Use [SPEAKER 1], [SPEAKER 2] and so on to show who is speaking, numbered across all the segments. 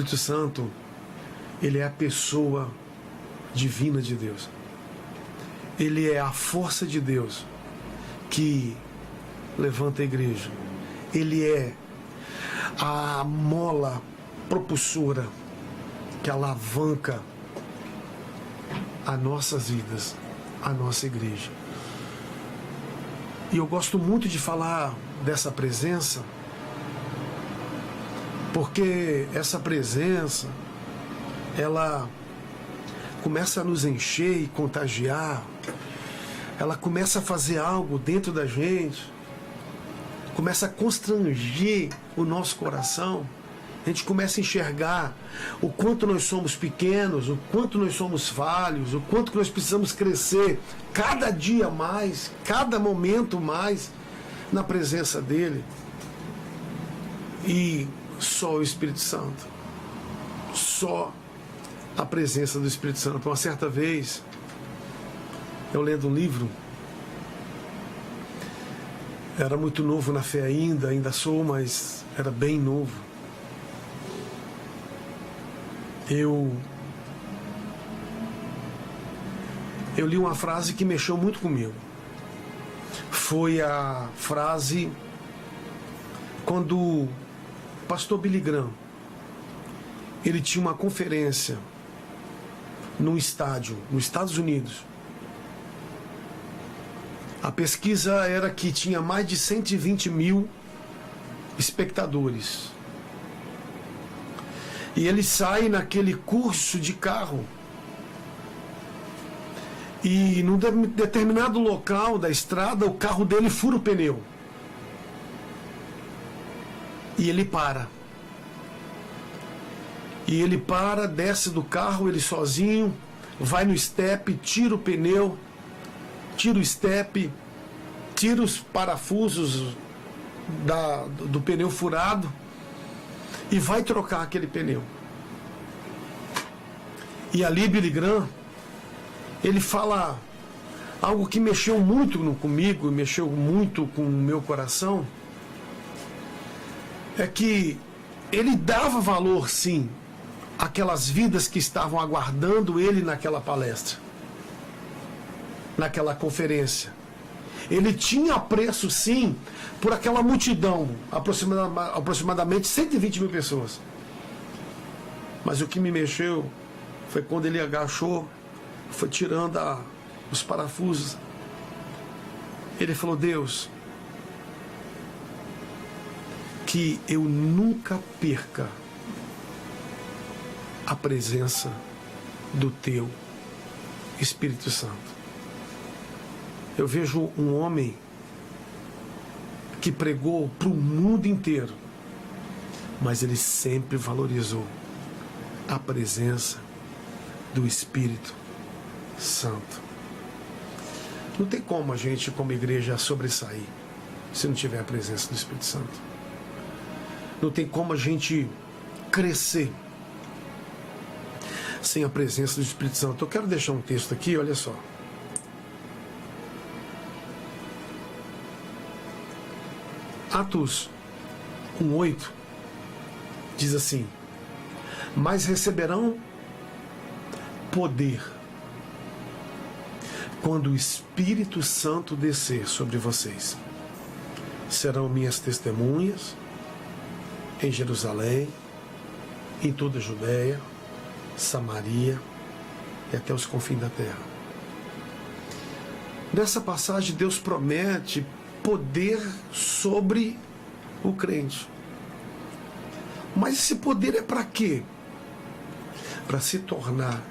[SPEAKER 1] Espírito Santo, ele é a pessoa divina de Deus. Ele é a força de Deus que levanta a igreja. Ele é a mola propulsora que alavanca as nossas vidas, a nossa igreja. E eu gosto muito de falar dessa presença, porque essa presença, ela começa a nos encher e contagiar, ela começa a fazer algo dentro da gente, começa a constranger o nosso coração, a gente começa a enxergar o quanto nós somos pequenos, o quanto nós somos falhos, o quanto que nós precisamos crescer cada dia mais, cada momento mais na presença dele. E só o Espírito Santo, só a presença do Espírito Santo. Uma certa vez, eu lendo um livro, era muito novo na fé ainda sou, mas era bem novo. Eu li uma frase que mexeu muito comigo. Foi a frase quando o pastor Billy Graham, ele tinha uma conferência num estádio, nos Estados Unidos. A pesquisa era que tinha mais de 120 mil espectadores. E ele sai naquele curso de carro. E num determinado local da estrada, o carro dele fura o pneu. E ele para. E ele para, desce do carro, ele sozinho, vai no step, tira o pneu, tira o step, tira os parafusos do pneu furado e vai trocar aquele pneu. E ali Billy Graham, ele fala algo que mexeu muito comigo, mexeu muito com o meu coração, é que ele dava valor, sim, àquelas vidas que estavam aguardando ele naquela palestra, naquela conferência. Ele tinha apreço, sim, por aquela multidão, aproximadamente 120 mil pessoas. Mas o que me mexeu foi quando ele agachou, foi tirando os parafusos. Ele falou: Deus, que eu nunca perca a presença do Teu Espírito Santo. Eu vejo um homem que pregou para o mundo inteiro, mas ele sempre valorizou a presença do Espírito Santo. Não tem como a gente, como igreja, sobressair se não tiver a presença do Espírito Santo. Não tem como a gente crescer sem a presença do Espírito Santo. Eu quero deixar um texto aqui, olha só. Atos 1:8 diz assim: mas receberão poder quando o Espírito Santo descer sobre vocês. Serão minhas testemunhas em Jerusalém, em toda a Judéia, Samaria e até os confins da terra. Nessa passagem, Deus promete poder sobre o crente. Mas esse poder é para quê? Para se tornar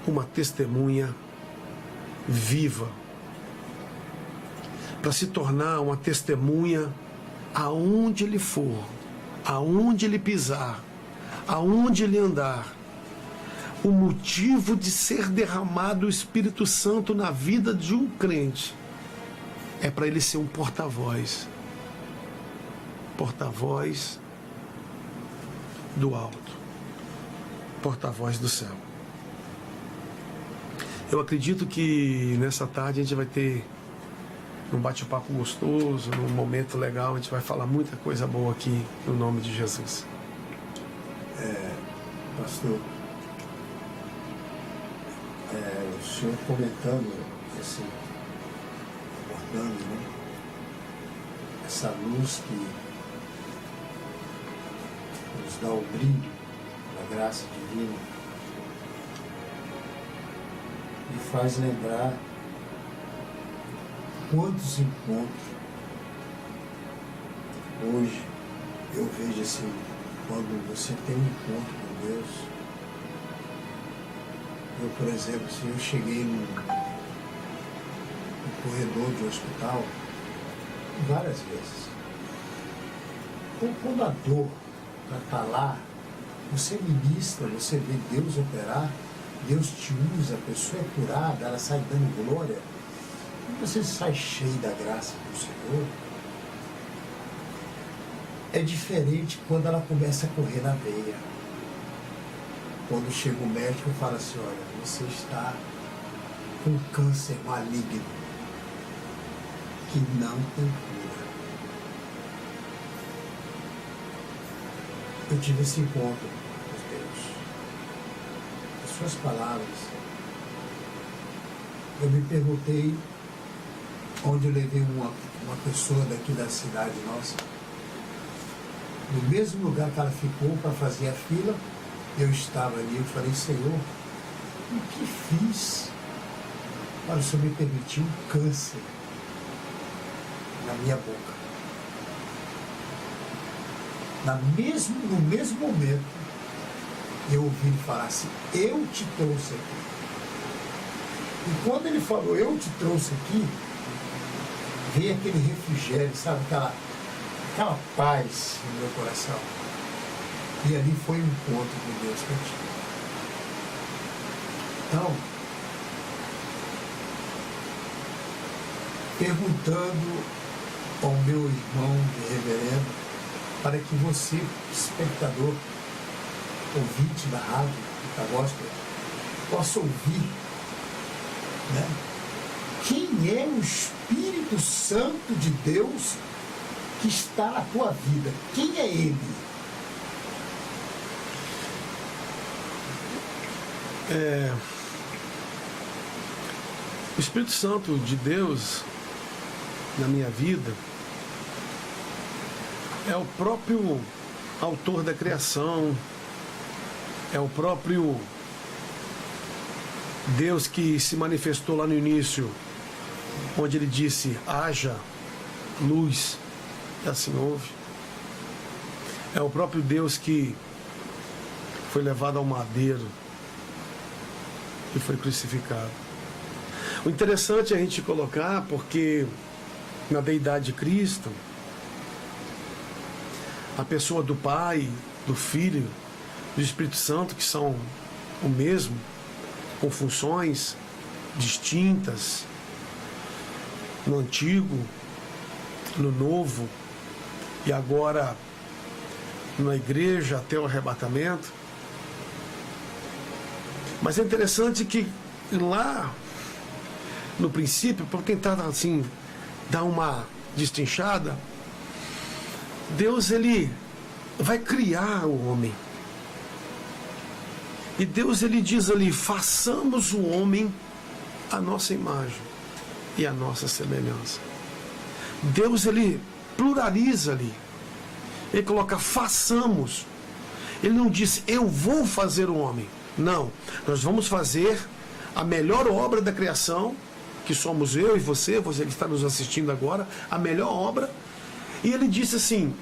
[SPEAKER 1] uma testemunha viva. Para se tornar uma testemunha aonde ele for, aonde ele pisar, aonde ele andar. O motivo de ser derramado o Espírito Santo na vida de um crente é para ele ser um porta-voz. Porta-voz do alto. Porta-voz do céu. Eu acredito que nessa tarde a gente vai ter um bate-papo gostoso, num momento legal, a gente vai falar muita coisa boa aqui no nome de Jesus.
[SPEAKER 2] Pastor, o senhor comentando, abordando, né, essa luz que nos dá o brilho da graça divina, me faz lembrar quantos encontros hoje eu vejo assim, quando você tem um encontro com Deus. Eu, por exemplo, se eu cheguei no corredor de um hospital várias vezes, então, quando a dor está lá, você ministra, você vê Deus operar, Deus te usa, a pessoa é curada, ela sai dando glória, e você sai cheio da graça do Senhor. É diferente quando ela começa a correr na veia. Quando chega o médico e fala assim, olha, você está com câncer maligno, que não tem cura. Eu tive esse encontro com Deus. As suas palavras, eu me perguntei onde eu levei uma pessoa daqui da cidade nossa, no mesmo lugar que ela ficou para fazer a fila, eu estava ali, eu falei, Senhor, o que fiz para o Senhor me permitir um câncer na minha boca? No mesmo momento, eu ouvi ele falar assim, eu te trouxe aqui. E quando ele falou, eu te trouxe aqui, veio aquele refrigério, sabe, aquela paz no meu coração. E ali foi um encontro com Deus que eu tive. Então, perguntando ao meu irmão de reverendo, para que você, espectador, ouvinte da rádio, da gospel, possa ouvir, né? Quem é o Espírito Santo de Deus que está na tua vida? Quem é Ele?
[SPEAKER 1] O Espírito Santo de Deus na minha vida é o próprio autor da criação, é o próprio Deus que se manifestou lá no início, onde ele disse, haja luz, e assim houve. É o próprio Deus que foi levado ao madeiro e foi crucificado. O interessante é a gente colocar, porque na deidade de Cristo, a pessoa do Pai, do Filho, do Espírito Santo, que são o mesmo, com funções distintas, no Antigo, no Novo, e agora na igreja até o arrebatamento. Mas é interessante que lá no princípio, para tentar assim dar uma destrinchada, Deus ele vai criar o homem. E Deus ele diz ali, façamos o homem à nossa imagem e à nossa semelhança. Deus ele pluraliza ali. Ele coloca façamos. Ele não diz eu vou fazer o homem. Não, nós vamos fazer a melhor obra da criação, que somos eu e você que está nos assistindo agora, a melhor obra. E ele disse assim,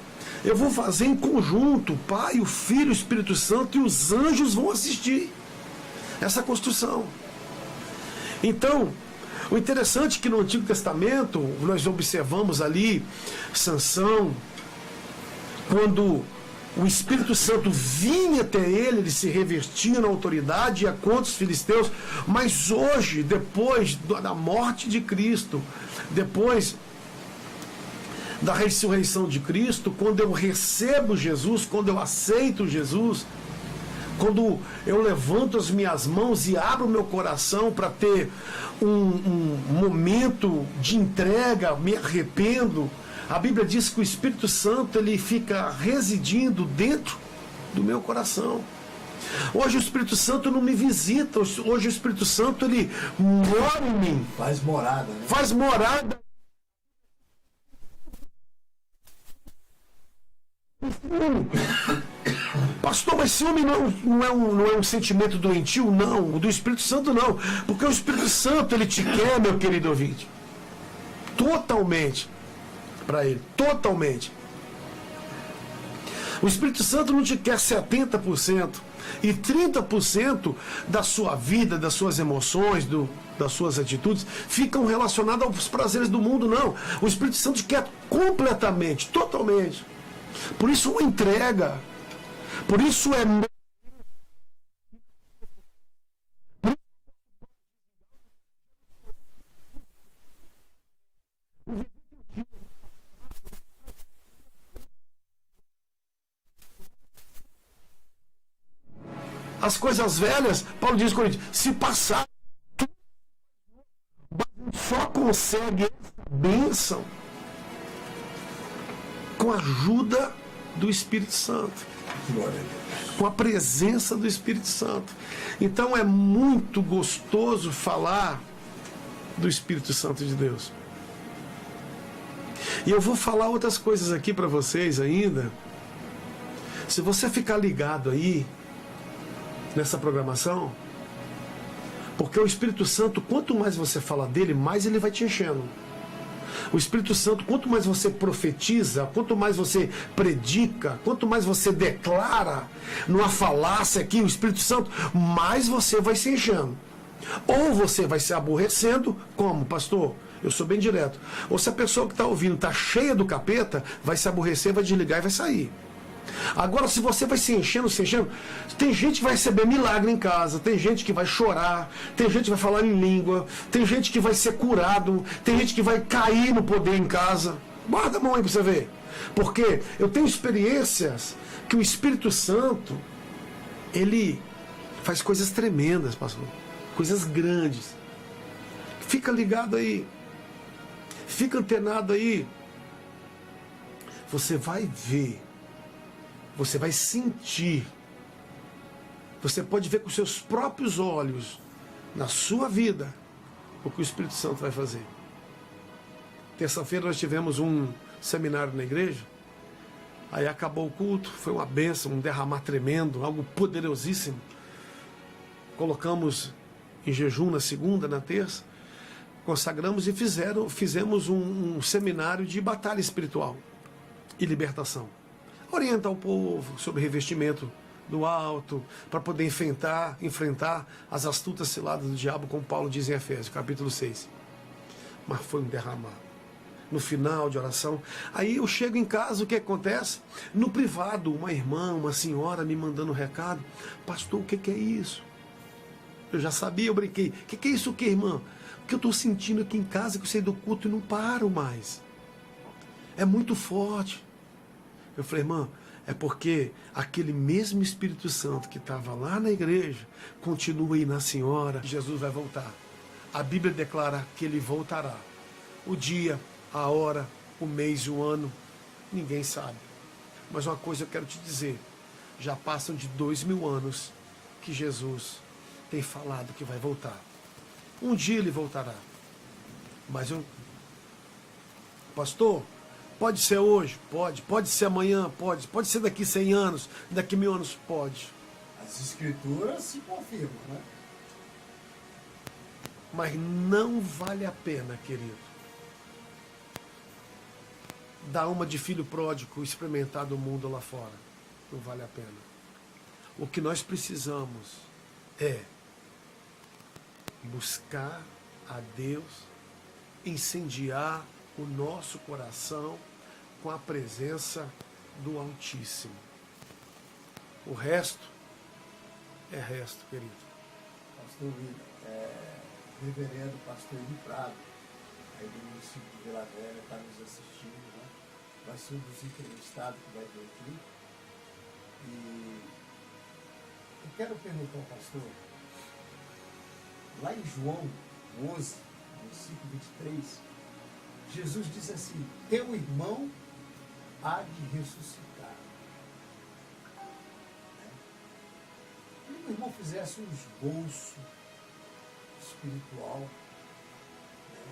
[SPEAKER 1] eu vou fazer em conjunto, o Pai, o Filho, o Espírito Santo, e os anjos vão assistir essa construção. Então, o interessante é que no Antigo Testamento, nós observamos ali, Sansão, quando o Espírito Santo vinha até ele, ele se revestia na autoridade, ia contra os filisteus, mas hoje, depois da morte de Cristo, depois da ressurreição de Cristo, quando eu recebo Jesus, quando eu aceito Jesus, quando eu levanto as minhas mãos e abro o meu coração para ter um momento de entrega, me arrependo, a Bíblia diz que o Espírito Santo ele fica residindo dentro do meu coração. Hoje o Espírito Santo não me visita. Hoje o Espírito Santo, ele mora em mim.
[SPEAKER 2] Faz morada, né?
[SPEAKER 1] Faz morada. Pastor, mas ciúme não é um sentimento doentio? Não. O do Espírito Santo não. Porque o Espírito Santo, ele te quer, meu querido ouvinte. Totalmente. Para ele. Totalmente. O Espírito Santo não te quer 70%. E 30% da sua vida, das suas emoções, das suas atitudes, ficam relacionadas aos prazeres do mundo, não. O Espírito Santo te quer completamente, totalmente. Por isso uma entrega. Por isso é... As coisas velhas, Paulo diz, Coríntios, se passar, só consegue essa bênção com a ajuda do Espírito Santo.
[SPEAKER 2] Glória a Deus.
[SPEAKER 1] Com a presença do Espírito Santo. Então é muito gostoso falar do Espírito Santo de Deus. E eu vou falar outras coisas aqui para vocês ainda. Se você ficar ligado aí nessa programação, porque o Espírito Santo, quanto mais você fala dele, mais ele vai te enchendo. O Espírito Santo, quanto mais você profetiza, quanto mais você predica, quanto mais você declara numa falácia aqui, o Espírito Santo, mais você vai se enchendo. Ou você vai se aborrecendo, como, pastor? Eu sou bem direto. Ou se a pessoa que está ouvindo está cheia do capeta, vai se aborrecer, vai desligar e vai sair. Agora, se você vai se enchendo, tem gente que vai receber milagre em casa, tem gente que vai chorar, tem gente que vai falar em língua, tem gente que vai ser curado, tem gente que vai cair no poder em casa. Guarda a mão aí para você ver. Porque eu tenho experiências que o Espírito Santo, ele faz coisas tremendas, pastor. Coisas grandes. Fica ligado aí. Fica antenado aí. Você vai ver. Você vai sentir. Você pode ver com seus próprios olhos, na sua vida, o que o Espírito Santo vai fazer. Terça-feira nós tivemos um seminário na igreja. Aí acabou o culto, foi uma bênção, um derramar tremendo, algo poderosíssimo. Colocamos em jejum na segunda, na terça, consagramos e fizemos um seminário de batalha espiritual e libertação. Orientar o povo sobre revestimento do alto, para poder enfrentar as astutas ciladas do diabo, como Paulo diz em Efésios, capítulo 6. Mas foi um derramar. No final de oração, aí eu chego em casa, o que acontece? No privado, uma irmã, uma senhora me mandando um recado: pastor, o que é isso? Eu já sabia, eu brinquei. O que é isso, o que, irmã? O que eu estou sentindo aqui em casa, que eu saí do culto e não paro mais. É muito forte. Eu falei: irmã, é porque aquele mesmo Espírito Santo que estava lá na igreja, continua aí na senhora. Jesus vai voltar. A Bíblia declara que ele voltará. O dia, a hora, o mês e o ano, ninguém sabe. Mas uma coisa eu quero te dizer: já passam de 2000 anos que Jesus tem falado que vai voltar. Um dia ele voltará. Mas pastor, pode ser hoje? Pode. Pode ser amanhã? Pode. Pode ser daqui 100 anos, daqui 1000 anos? Pode.
[SPEAKER 2] As escrituras se confirmam, né?
[SPEAKER 1] Mas não vale a pena, querido, dar alma de filho pródigo experimentar do mundo lá fora. Não vale a pena. O que nós precisamos é buscar a Deus, incendiar o nosso coração com a presença do Altíssimo. O resto é resto, querido.
[SPEAKER 2] Pastor reverendo pastor Eli Prado, aí do município de Vila Velha, está nos assistindo, né? Vai ser um dos entrevistados que vai vir aqui. E eu quero perguntar ao pastor, lá em João 11, versículo 23, Jesus diz assim: teu irmão há de ressuscitar. que o irmão fizesse um esboço espiritual, né?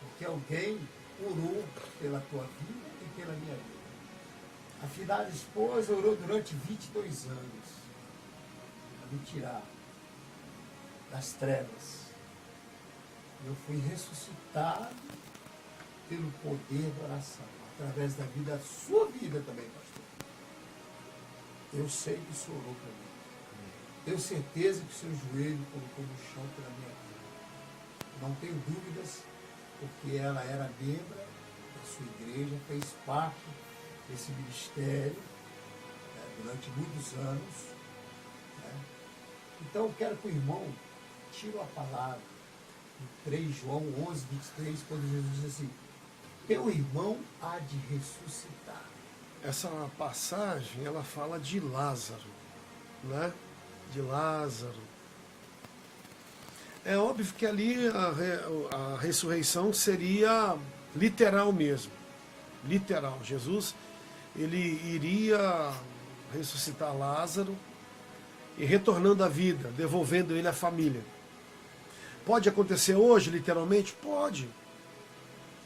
[SPEAKER 2] Porque alguém orou pela tua vida e pela minha vida. A finada esposa orou durante 22 anos para me tirar das trevas. Eu fui ressuscitado pelo poder da oração, através da vida, da sua vida também, pastor. Eu sei que o Senhor orou para mim. Tenho certeza que o seu joelho colocou no chão pela minha vida. Não tenho dúvidas, porque ela era membro da sua igreja, fez parte desse ministério, né, durante muitos anos. Né? Então eu quero que o irmão tire a palavra em 3 João 11, 23, quando Jesus diz assim: teu irmão há de ressuscitar.
[SPEAKER 1] Essa passagem, ela fala de Lázaro, né? De Lázaro. É óbvio que ali a ressurreição seria literal mesmo. Literal. Jesus, ele iria ressuscitar Lázaro e retornando à vida, devolvendo ele à família. Pode acontecer hoje, literalmente? Pode.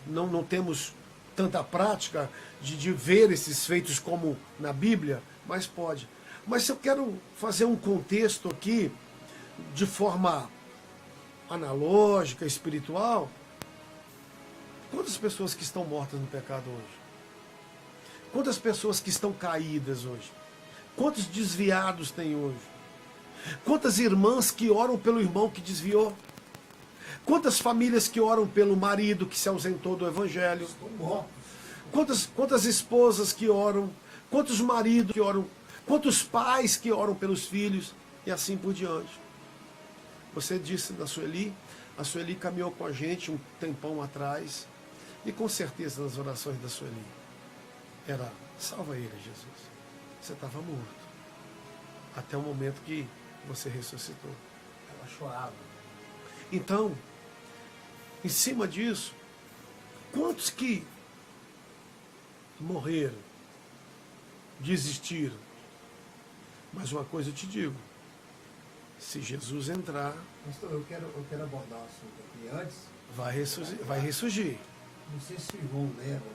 [SPEAKER 1] Não temos tanta prática de ver esses feitos como na Bíblia, mas pode. Mas eu quero fazer um contexto aqui, de forma analógica, espiritual. Quantas pessoas que estão mortas no pecado hoje? Quantas pessoas que estão caídas hoje? Quantos desviados tem hoje? Quantas irmãs que oram pelo irmão que desviou? Quantas famílias que oram pelo marido que se ausentou do evangelho? Quantas esposas que oram? Quantos maridos que oram? Quantos pais que oram pelos filhos? E assim por diante. Você disse da Sueli, a Sueli caminhou com a gente um tempão atrás, e com certeza nas orações da Sueli era: salva ele, Jesus. Você estava morto. Até o momento que você ressuscitou.
[SPEAKER 2] Ela chorava.
[SPEAKER 1] Então, em cima disso, quantos que morreram, desistiram? Mas uma coisa eu te digo: se Jesus entrar,
[SPEAKER 2] pastor, eu quero abordar o assunto aqui antes.
[SPEAKER 1] Vai ressurgir.
[SPEAKER 2] Não sei se o irmão lembra.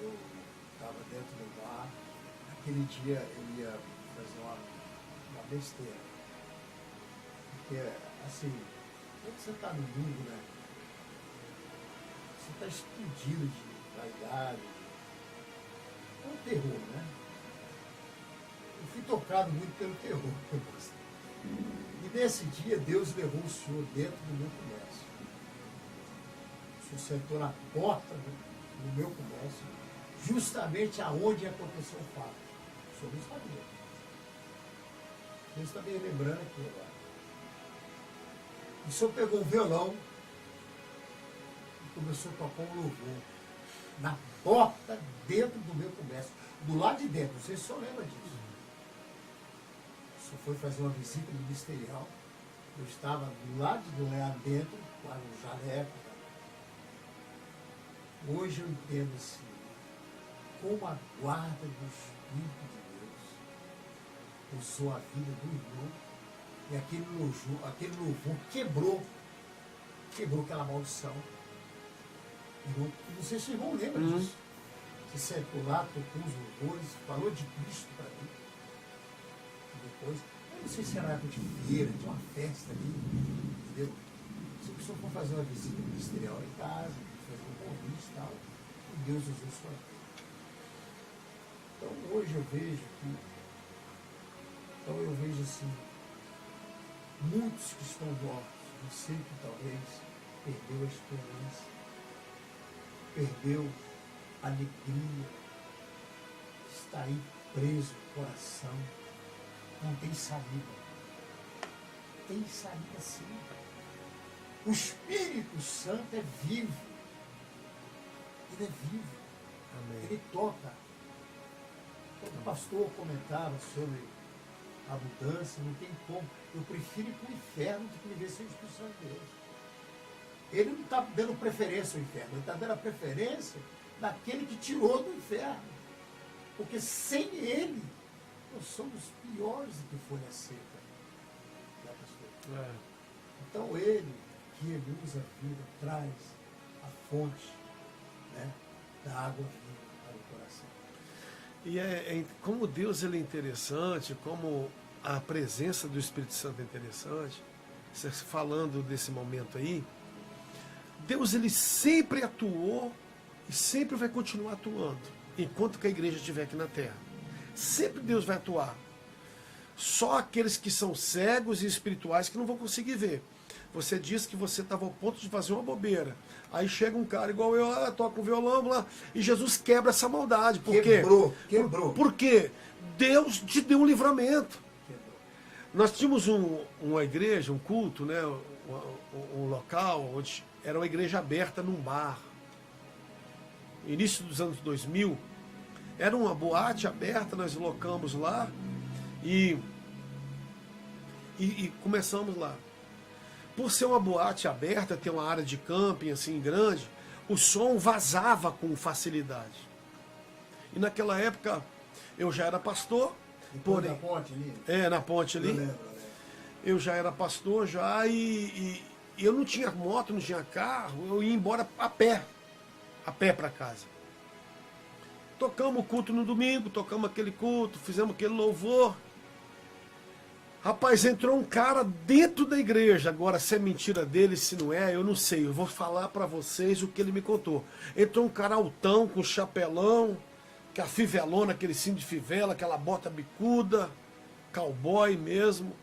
[SPEAKER 2] Eu estava dentro do bar. Aquele dia eu ia fazer uma besteira. Porque, assim, quando você está no mundo, né? Você está explodido de vaidade. É um terror, né? Eu fui tocado muito pelo terror. E nesse dia Deus levou o Senhor dentro do meu comércio. O Senhor sentou na porta do meu comércio, justamente aonde aconteceu o fato. O Senhor não sabia. Deus está me lembrando aqui agora. O Senhor pegou um violão e começou a tocar um louvor na porta dentro do meu comércio, do lado de dentro. Não sei se o senhor lembra disso. O senhor foi fazer uma visita ministerial. Eu estava do lado lá dentro, com o jaleco. Hoje eu entendo assim, como a guarda do Espírito de Deus usou a vida do irmão, e aquele louvor quebrou aquela maldição. Irmão, não sei se o irmão lembra disso. Você sentou lá, tocou os louvores, falou de Cristo para mim. E depois, eu não sei se era época de feira, de uma festa ali, entendeu? Se a pessoa for fazer uma visita ministerial em casa, fazer um convite e tal, e Deus usou sua vida. Então hoje eu vejo assim, muitos que estão mortos, você que talvez perdeu a esperança, perdeu a alegria, está aí preso no coração, não tem saída. Tem saída sim. O Espírito Santo é vivo. Ele é vivo.
[SPEAKER 1] Amém.
[SPEAKER 2] Ele toca. Quando o pastor comentava sobre a mudança, não tem como. Eu prefiro ir para o inferno do que viver sem o Espírito Santo de Deus. Ele não está dando preferência ao inferno, ele está dando a preferência daquele que tirou do inferno. Porque sem ele, nós somos piores do que folha seca. Né, pastor? Então ele, que ele usa a vida, traz a fonte, né, da água viva para o coração.
[SPEAKER 1] E como Deus ele é interessante, como a presença do Espírito Santo é interessante, você falando desse momento aí, Deus ele sempre atuou e sempre vai continuar atuando, enquanto que a igreja estiver aqui na terra. Sempre Deus vai atuar. Só aqueles que são cegos e espirituais que não vão conseguir ver. Você disse que você estava ao ponto de fazer uma bobeira. Aí chega um cara igual eu, toca um violão lá, e Jesus quebra essa maldade. Por quê?
[SPEAKER 2] Quebrou.
[SPEAKER 1] Porque Deus te deu um livramento. Nós tínhamos uma igreja, um culto, né, um local onde era uma igreja aberta num bar. Início dos anos 2000, era uma boate aberta, nós locamos lá e começamos lá. Por ser uma boate aberta, ter uma área de camping assim grande, o som vazava com facilidade. E naquela época eu já era pastor.
[SPEAKER 2] Porém, na ponte ali?
[SPEAKER 1] Na ponte ali.
[SPEAKER 2] Eu lembro.
[SPEAKER 1] Eu já era pastor já e eu não tinha moto, não tinha carro, eu ia embora a pé para casa. Tocamos o culto no domingo, tocamos aquele culto, fizemos aquele louvor. Rapaz, entrou um cara dentro da igreja. Agora, se é mentira dele, se não é, eu não sei. Eu vou falar para vocês o que ele me contou. Entrou um cara altão, com chapelão, com a fivelona, aquele cinto de fivela, aquela bota bicuda, cowboy mesmo.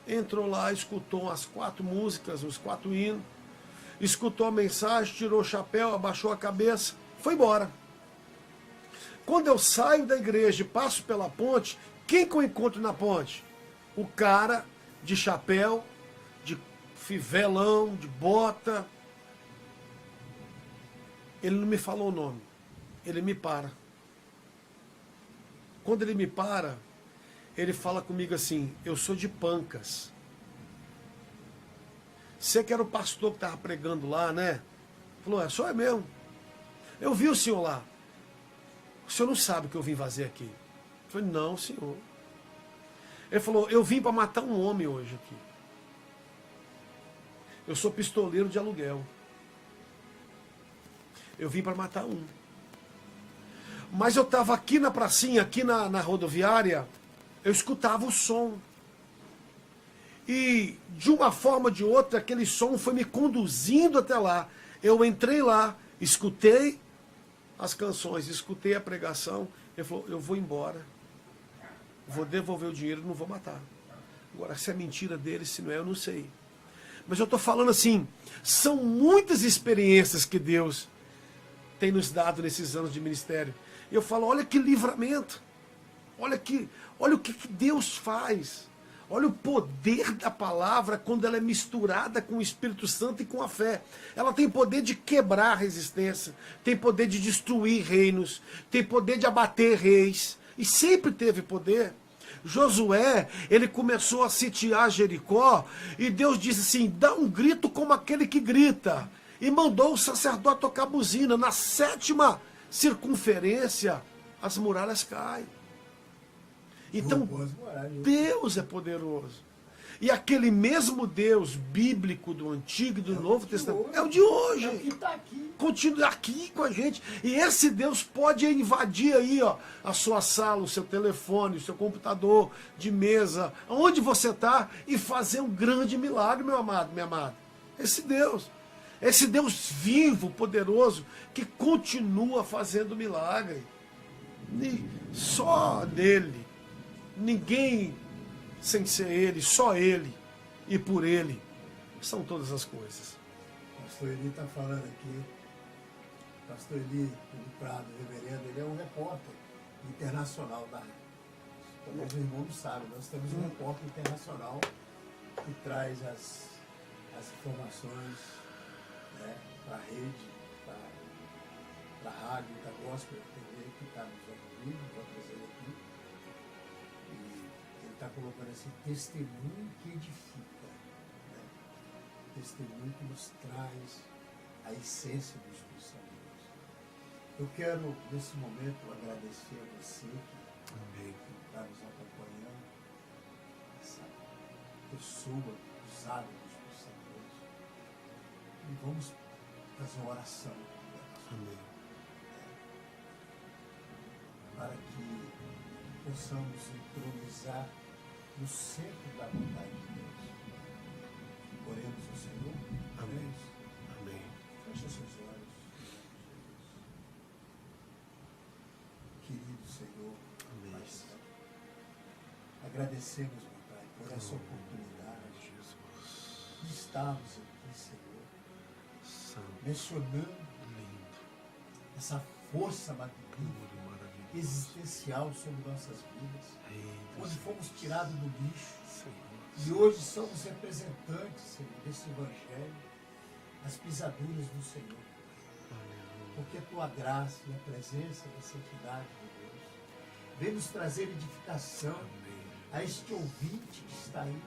[SPEAKER 1] Entrou lá, escutou as 4 músicas, os 4 hinos, escutou a mensagem, tirou o chapéu, abaixou a cabeça, foi embora. Quando eu saio da igreja e passo pela ponte, quem que eu encontro na ponte? O cara de chapéu, de fivelão, de bota. Ele não me falou o nome. Ele me para. Quando ele me para, ele fala comigo assim: eu sou de Pancas. Você que era o pastor que estava pregando lá, né? Falou, só é mesmo. Eu vi o senhor lá. O senhor não sabe o que eu vim fazer aqui. Eu falei, não, senhor. Ele falou, eu vim para matar um homem hoje aqui. Eu sou pistoleiro de aluguel. Eu vim para matar um. Mas eu estava aqui na pracinha, aqui na rodoviária, eu escutava o som. E de uma forma ou de outra, aquele som foi me conduzindo até lá. Eu entrei lá, escutei as canções, escutei a pregação. Ele falou, eu vou embora. Vou devolver o dinheiro, não vou matar. Agora, se é mentira dele, se não é, eu não sei. Mas eu estou falando assim, são muitas experiências que Deus tem nos dado nesses anos de ministério. E eu falo, olha que livramento. Olha o que Deus faz. Olha o poder da palavra quando ela é misturada com o Espírito Santo e com a fé. Ela tem poder de quebrar a resistência, tem poder de destruir reinos, tem poder de abater reis. E sempre teve poder. Josué, ele começou a sitiar Jericó e Deus disse assim, dá um grito como aquele que grita. E mandou o sacerdote tocar buzina. Na 7ª circunferência, as muralhas caem. Então, Deus é poderoso. E aquele mesmo Deus bíblico do Antigo e do Novo Testamento é o de hoje.
[SPEAKER 2] É o que está aqui.
[SPEAKER 1] Continua aqui com a gente. E esse Deus pode invadir aí, ó, a sua sala, o seu telefone, o seu computador de mesa, onde você está, e fazer um grande milagre, meu amado, minha amada. Esse Deus vivo, poderoso, que continua fazendo milagre. E só nele. Ninguém sem ser ele, só ele e por ele são todas as coisas.
[SPEAKER 2] Pastor Eli está falando aqui, Pastor Eli do Prado, reverendo, ele é um repórter internacional da área. Talvez o irmão não sabe, nós temos um repórter internacional que traz as informações, né, para a rede, para a rádio, da Gospel TV, que está nos ouvindo, vou trazer ele aqui. Está colocando assim, testemunho que edifica, né? Testemunho que nos traz a essência do Espírito Santo de Deus. Eu quero, nesse momento, agradecer a você que
[SPEAKER 1] Amém.
[SPEAKER 2] Está nos acompanhando. Essa pessoa usada do Senhor. E vamos fazer uma oração.
[SPEAKER 1] Amém.
[SPEAKER 2] Para que possamos entronizar no centro da vontade de Deus. Oremos ao Senhor.
[SPEAKER 1] Amém. Amém.
[SPEAKER 2] Feche seus olhos. Querido Senhor,
[SPEAKER 1] Amém.
[SPEAKER 2] Pai Santo, agradecemos, meu Pai, por essa oportunidade
[SPEAKER 1] Jesus.
[SPEAKER 2] de estarmos aqui, Senhor,
[SPEAKER 1] Santo,
[SPEAKER 2] mencionando
[SPEAKER 1] lindo,
[SPEAKER 2] essa força magnífica,
[SPEAKER 1] puro, maravilhoso.
[SPEAKER 2] existencial sobre nossas vidas,
[SPEAKER 1] Rei do
[SPEAKER 2] onde
[SPEAKER 1] céu,
[SPEAKER 2] fomos tirados do lixo
[SPEAKER 1] Senhor.
[SPEAKER 2] e hoje somos representantes, Senhor, desse Evangelho, as pisaduras do Senhor.
[SPEAKER 1] Aleluia.
[SPEAKER 2] Porque a tua graça e a presença da santidade de Deus vem nos trazer edificação
[SPEAKER 1] Amém.
[SPEAKER 2] a este ouvinte que está aí,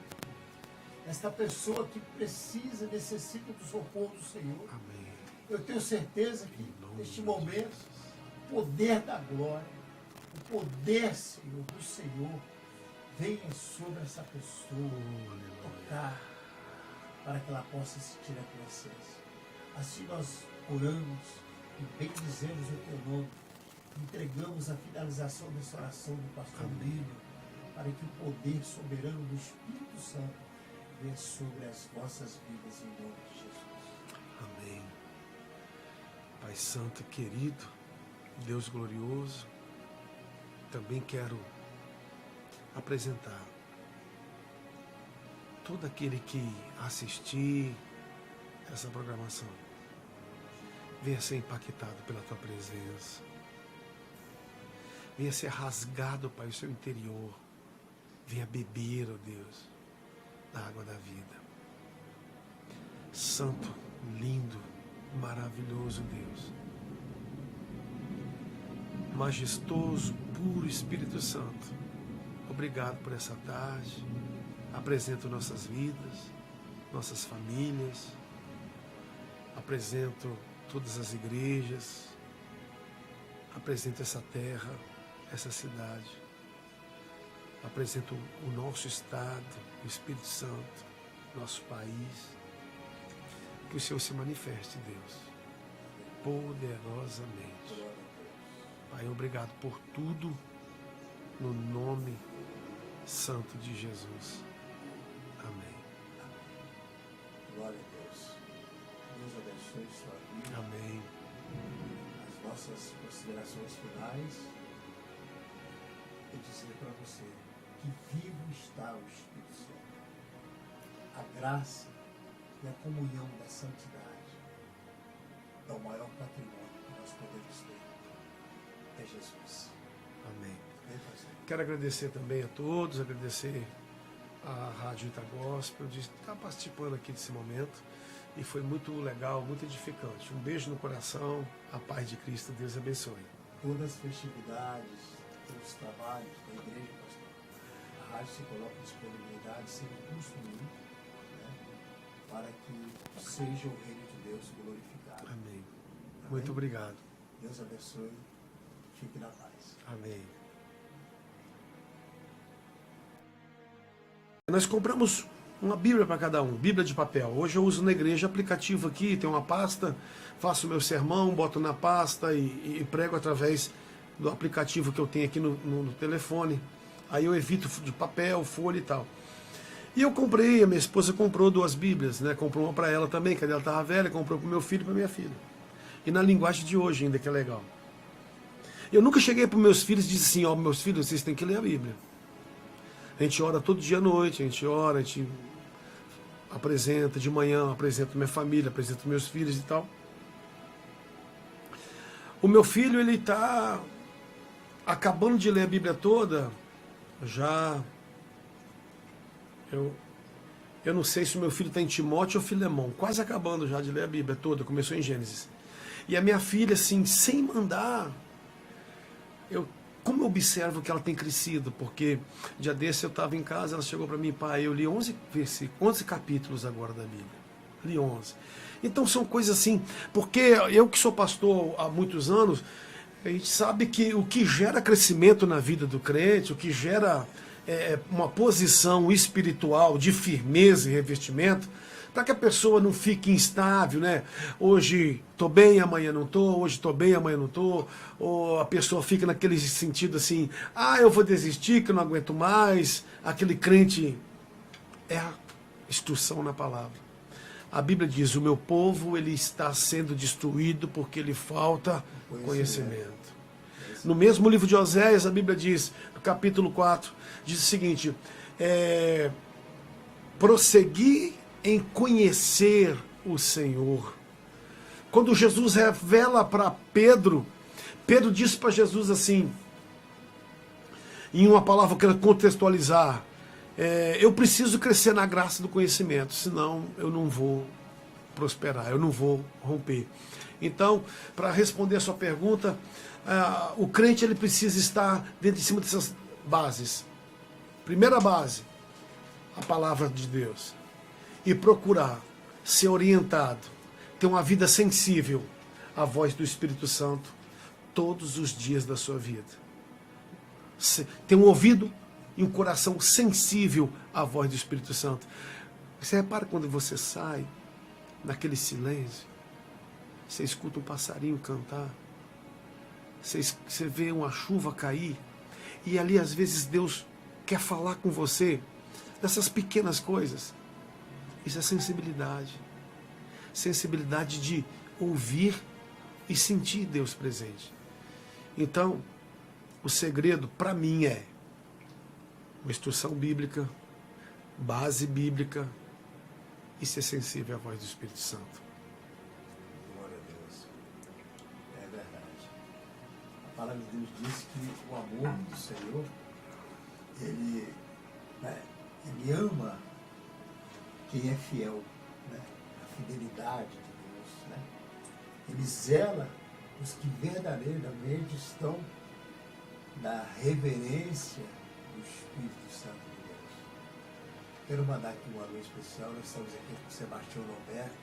[SPEAKER 2] esta pessoa que precisa, necessita do socorro do Senhor.
[SPEAKER 1] Amém.
[SPEAKER 2] Eu tenho certeza que
[SPEAKER 1] Em nome
[SPEAKER 2] neste
[SPEAKER 1] de
[SPEAKER 2] momento,
[SPEAKER 1] Jesus.
[SPEAKER 2] o poder da glória, o poder, Senhor, do Senhor, venha sobre essa pessoa,
[SPEAKER 1] Oh, aleluia.
[SPEAKER 2] tocar, para que ela possa sentir a tua essência. Assim nós oramos e bendizemos o teu nome, entregamos a finalização dessa oração do pastor Lírio, para que o poder soberano do Espírito Santo venha sobre as vossas vidas em nome de Jesus.
[SPEAKER 1] Amém. Pai Santo querido, Deus glorioso, também quero apresentar todo aquele que assistir essa programação venha ser impactado pela tua presença, venha ser rasgado, Pai, o seu interior, venha beber, ó Deus, da água da vida. Santo, lindo, maravilhoso Deus, majestoso, puro Espírito Santo, obrigado por essa tarde. Apresento nossas vidas, nossas famílias, apresento todas as igrejas, apresento essa terra, essa cidade, apresento o nosso estado, o Espírito Santo, nosso país. Que o Senhor se manifeste, Deus, poderosamente. Pai, obrigado por tudo, no nome santo de Jesus. Amém.
[SPEAKER 2] Glória a Deus. Deus abençoe sua vida.
[SPEAKER 1] Amém.
[SPEAKER 2] As nossas considerações finais é dizer para você que vivo está o Espírito Santo. A graça e a comunhão da santidade é o maior patrimônio que nós podemos ter. É Jesus.
[SPEAKER 1] Amém.
[SPEAKER 2] Vem fazer.
[SPEAKER 1] Quero agradecer também a todos, agradecer a Rádio Itagospel de estar participando aqui desse momento. E foi muito legal, muito edificante. Um beijo no coração, a paz de Cristo, Deus abençoe.
[SPEAKER 2] Todas as festividades, todos os trabalhos da igreja, pastor, a rádio se coloca à disponibilidade sem custo nenhum, né, para que seja o reino de Deus glorificado.
[SPEAKER 1] Amém.
[SPEAKER 2] Amém?
[SPEAKER 1] Muito obrigado.
[SPEAKER 2] Deus abençoe. Fique na paz.
[SPEAKER 1] Amém. Nós compramos uma Bíblia para cada um, Bíblia de papel. Hoje eu uso na igreja aplicativo aqui, tem uma pasta, faço meu sermão, boto na pasta e prego através do aplicativo que eu tenho aqui no telefone. Aí eu evito de papel, folha e tal. E eu comprei, a minha esposa comprou 2 Bíblias, né? Comprou uma para ela também, que a dela estava velha, comprou para o meu filho e para minha filha. E na linguagem de hoje ainda, que é legal. Eu nunca cheguei para os meus filhos e disse assim, ó, meus filhos, vocês têm que ler a Bíblia. A gente ora todo dia à noite, a gente ora, a gente apresenta de manhã, apresento minha família, apresento meus filhos e tal. O meu filho, ele está acabando de ler a Bíblia toda, já... Eu não sei se o meu filho está em Timóteo ou Filemão, quase acabando já de ler a Bíblia toda, começou em Gênesis. E a minha filha, assim, sem mandar, como eu observo que ela tem crescido, porque dia desse eu estava em casa, ela chegou para mim, pai, eu li 11 capítulos agora da Bíblia, li 11. Então são coisas assim, porque eu que sou pastor há muitos anos, A gente sabe que o que gera crescimento na vida do crente, o que gera uma posição espiritual de firmeza e revestimento, para que a pessoa não fique instável, né? Hoje estou bem, amanhã não estou, hoje estou bem, amanhã não estou, ou a pessoa fica naquele sentido assim, eu vou desistir, que eu não aguento mais. Aquele crente é a instrução na palavra. A Bíblia diz, o meu povo ele está sendo destruído porque lhe falta conhecimento. No mesmo livro de Oséias, a Bíblia diz, no capítulo 4, diz o seguinte, prosseguir em conhecer o Senhor. Quando Jesus revela para Pedro, Pedro disse para Jesus assim, em uma palavra que eu quero contextualizar, eu preciso crescer na graça do conhecimento, senão eu não vou prosperar, eu não vou romper. Então, para responder a sua pergunta, o crente ele precisa estar dentro de cima dessas bases. Primeira base, a palavra de Deus. E procurar ser orientado, ter uma vida sensível à voz do Espírito Santo todos os dias da sua vida. Ter um ouvido e um coração sensível à voz do Espírito Santo. Você repara quando você sai, naquele silêncio, você escuta um passarinho cantar, você vê uma chuva cair, e ali às vezes Deus quer falar com você dessas pequenas coisas. Isso é sensibilidade. Sensibilidade de ouvir e sentir Deus presente. Então, o segredo para mim é uma instrução bíblica, base bíblica e ser sensível à voz do Espírito Santo.
[SPEAKER 2] Glória a Deus. É verdade. A palavra de Deus diz que o amor do Senhor, ele ama quem é fiel, né? A fidelidade de Deus, né? Ele zela os que verdadeiramente estão na reverência do Espírito Santo de Deus. Quero mandar aqui um alô especial. Nós estamos aqui com o Sebastião Roberto,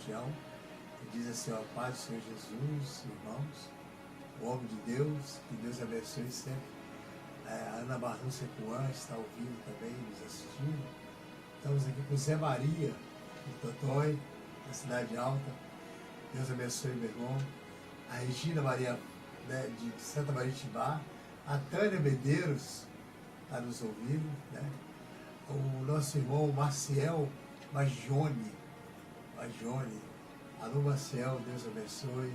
[SPEAKER 2] Tião, que diz assim, ó, paz do Senhor Jesus, irmãos, o homem de Deus, que Deus abençoe sempre. A Ana Barru Secuan está ouvindo também, nos assistindo. Estamos aqui com o Zé Maria, do Totói, da Cidade Alta. Deus abençoe, meu irmão. A Regina Maria, né, de Santa Maria de Tibá. A Tânia Medeiros está nos ouvindo, né? O nosso irmão Maciel Magione. Alô, Maciel, Deus abençoe.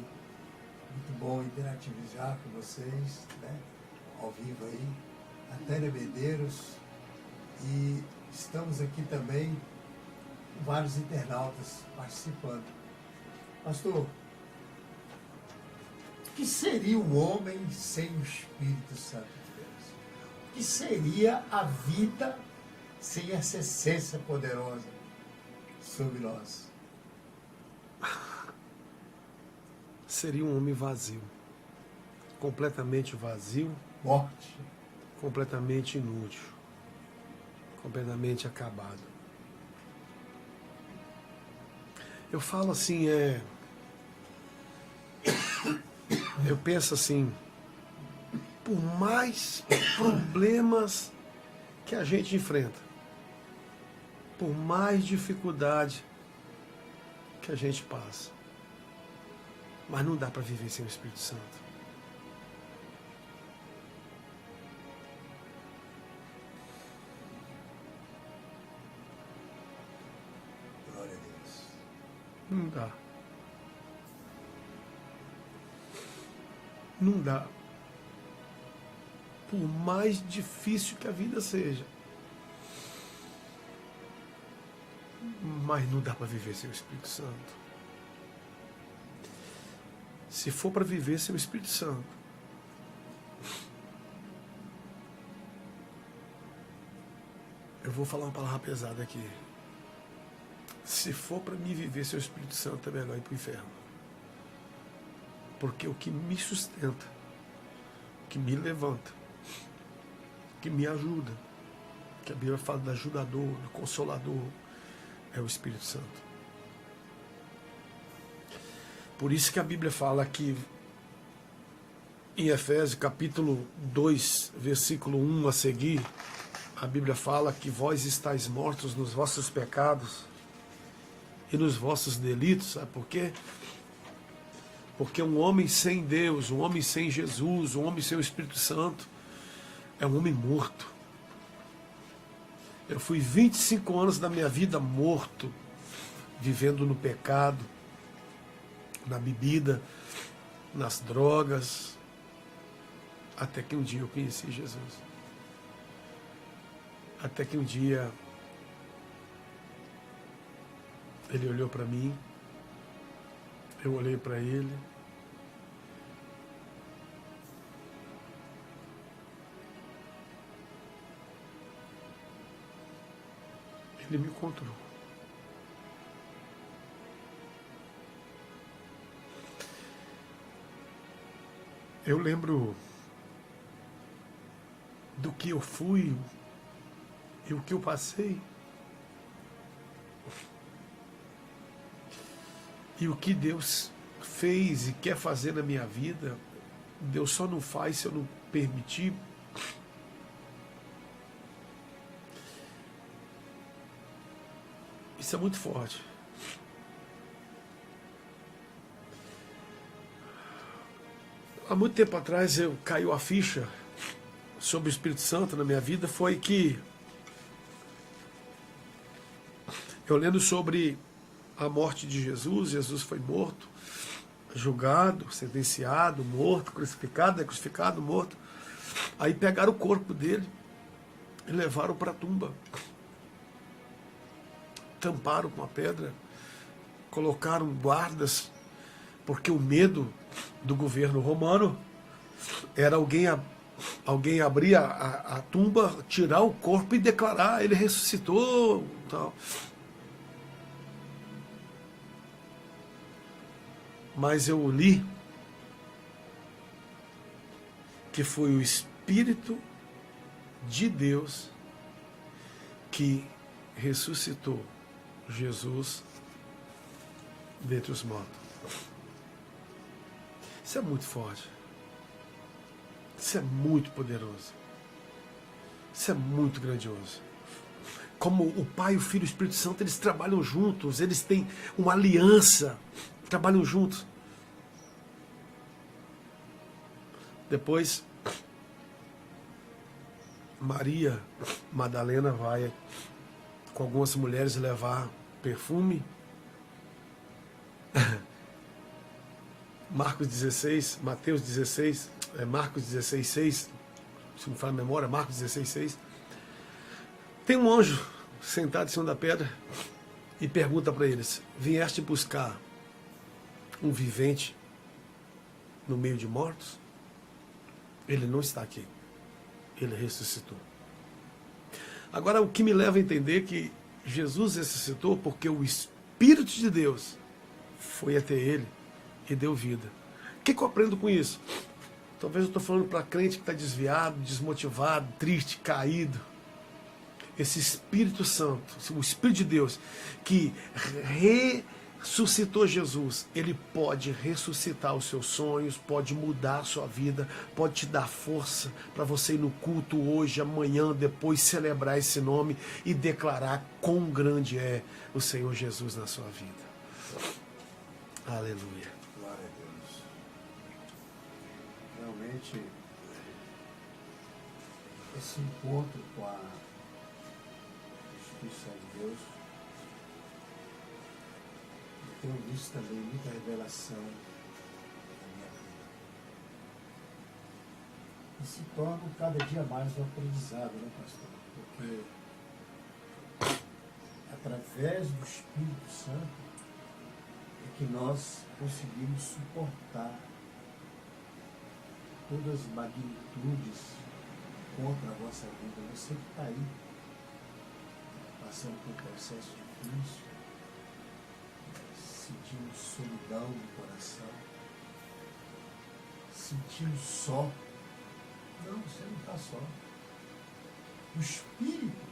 [SPEAKER 2] Muito bom interativar com vocês, né? Ao vivo aí. A Tânia Medeiros. E estamos aqui também com vários internautas participando. Pastor, o que seria o homem sem o Espírito Santo de Deus? O que seria a vida sem essa essência poderosa sobre nós?
[SPEAKER 1] Seria um homem vazio. Completamente vazio.
[SPEAKER 2] Morte.
[SPEAKER 1] Completamente inútil. Completamente acabado. Eu falo assim, eu penso assim, por mais problemas que a gente enfrenta, por mais dificuldade que a gente passa, mas não dá para viver sem o Espírito Santo.
[SPEAKER 2] Glória a Deus.
[SPEAKER 1] Não dá. Não dá. Por mais difícil que a vida seja. Mas não dá para viver sem o Espírito Santo. Se for para viver sem o Espírito Santo, eu vou falar uma palavra pesada aqui. Se for para mim viver sem o Espírito Santo, é melhor ir para o inferno. Porque o que me sustenta, o que me levanta, o que me ajuda, que a Bíblia fala do ajudador, do consolador, é o Espírito Santo. Por isso que a Bíblia fala que Em Efésios capítulo 2, versículo 1 a seguir, a Bíblia fala que vós estáis mortos nos vossos pecados e nos vossos delitos. Sabe por quê? Porque um homem sem Deus, um homem sem Jesus, um homem sem o Espírito Santo, é um homem morto. Eu fui 25 anos da minha vida morto, vivendo no pecado, na bebida, nas drogas, até que um dia eu conheci Jesus. Até que um dia ele olhou para mim, eu olhei para ele, ele me encontrou. Eu lembro do que eu fui e o que eu passei. E o que Deus fez e quer fazer na minha vida, Deus só não faz se eu não permitir. Isso é muito forte. Há muito tempo atrás caiu a ficha sobre o Espírito Santo na minha vida, foi que eu lendo sobre a morte de Jesus, Jesus foi morto, julgado, sentenciado, morto, crucificado, morto. Aí pegaram o corpo dele e levaram para a tumba. Tamparam com a pedra, colocaram guardas, porque o medo do governo romano era alguém abrir a tumba, tirar o corpo e declarar, ele ressuscitou, tal. Mas eu li que foi o Espírito de Deus que ressuscitou Jesus dentre os mortos. Isso é muito forte. Isso é muito poderoso. Isso é muito grandioso. Como o Pai, o Filho e o Espírito Santo, eles trabalham juntos, eles têm uma aliança, trabalham juntos. Depois, Maria Madalena vai com algumas mulheres levar perfume. Marcos 16, Mateus 16, Marcos 16, 6, se não me fala a memória, Marcos 16, 6. Tem um anjo sentado em cima da pedra e pergunta para eles: vieste buscar um vivente no meio de mortos? Ele não está aqui. Ele ressuscitou. Agora, o que me leva a entender que Jesus ressuscitou porque o Espírito de Deus foi até ele e deu vida. O que eu aprendo com isso? Talvez eu estou falando para crente que está desviado, desmotivado, triste, caído. Esse Espírito Santo, o Espírito de Deus, que ressuscitou Jesus, ele pode ressuscitar os seus sonhos, pode mudar a sua vida, pode te dar força para você ir no culto hoje, amanhã, depois celebrar esse nome e declarar quão grande é o Senhor Jesus na sua vida. Aleluia.
[SPEAKER 2] Glória a Deus. Realmente, esse encontro com a instituição de Deus, eu tenho visto também muita revelação na minha vida. E se torna cada dia mais um aprendizado, né, pastor? Porque através do Espírito Santo é que nós conseguimos suportar todas as magnitudes contra a vossa vida. Você que está aí, passando por um processo difícil, sentindo solidão no coração, sentindo só. Não, você não está só. O Espírito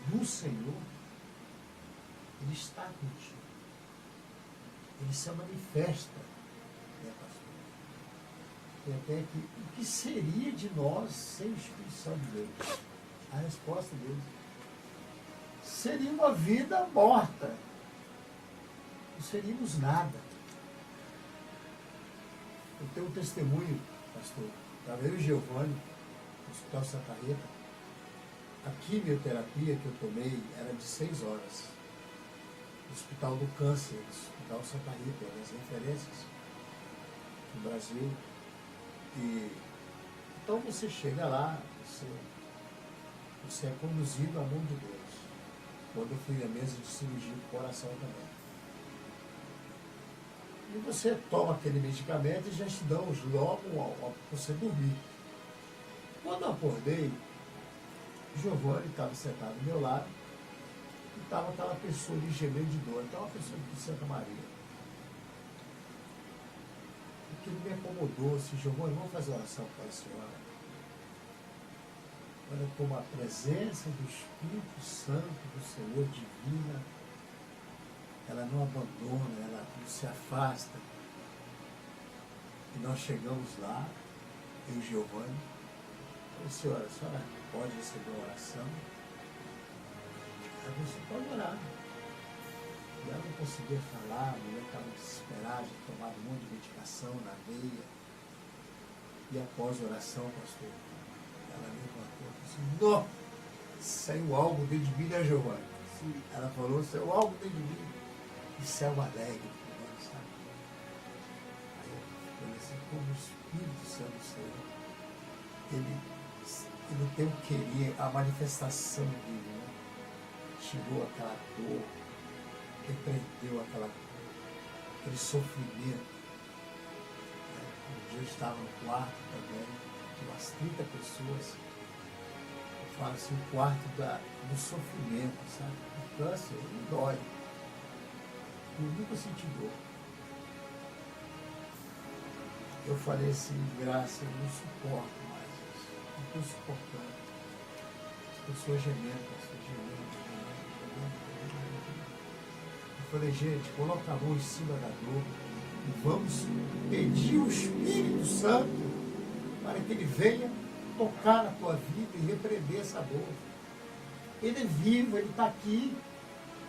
[SPEAKER 2] do Senhor, ele está contigo. Ele se manifesta, né, pastor? E até aqui, o que seria de nós sem o Espírito Santo de Deus? A resposta deles seria uma vida morta. Não seríamos nada. Eu tenho um testemunho, pastor. Estava eu e Giovanni, no Hospital Santa Rita. A quimioterapia que eu tomei era de 6 horas. No Hospital do Câncer, no Hospital Santa Rita, das referências no Brasil. E, então você chega lá, você é conduzido à mão de Deus. Quando eu fui à mesa de cirurgia do coração também. E você toma aquele medicamento e já te dão logo para você dormir. Quando eu acordei, o Giovanni estava sentado do meu lado e estava aquela pessoa ali gemendo de dor, aquela pessoa de Santa Maria. Aquilo me acomodou, assim, Giovanni, vamos fazer oração para a senhora. Olha como a presença do Espírito Santo do Senhor divina, ela não abandona, ela não se afasta. E nós chegamos lá, eu e Giovanni, falei, senhora, a senhora pode receber a oração? Ela disse, pode orar. E ela não conseguia falar, a mulher estava desesperada, tinha tomado um monte de medicação na veia. E após a oração, pastor, ela levantou e disse, não, saiu algo dentro de mim, né, Giovanni? Ela falou, saiu algo dentro de mim. E céu alegre, sabe? Aí eu falei assim, como o Espírito Santo do Senhor, ele tem o querer, a manifestação dele, né? Tirou aquela dor, repreendeu aquele sofrimento. Um dia eu estava no quarto também, de umas 30 pessoas. Eu falo assim, o quarto do sofrimento, sabe? O câncer, ele dói. Eu nunca senti dor. Eu falei assim, graça, eu não suporto mais isso. Não estou suportando. As pessoas gemendo. Eu falei, gente, coloca a mão em cima da dor e vamos pedir o Espírito Santo para que ele venha tocar na tua vida e repreender essa dor. Ele é vivo, ele está aqui.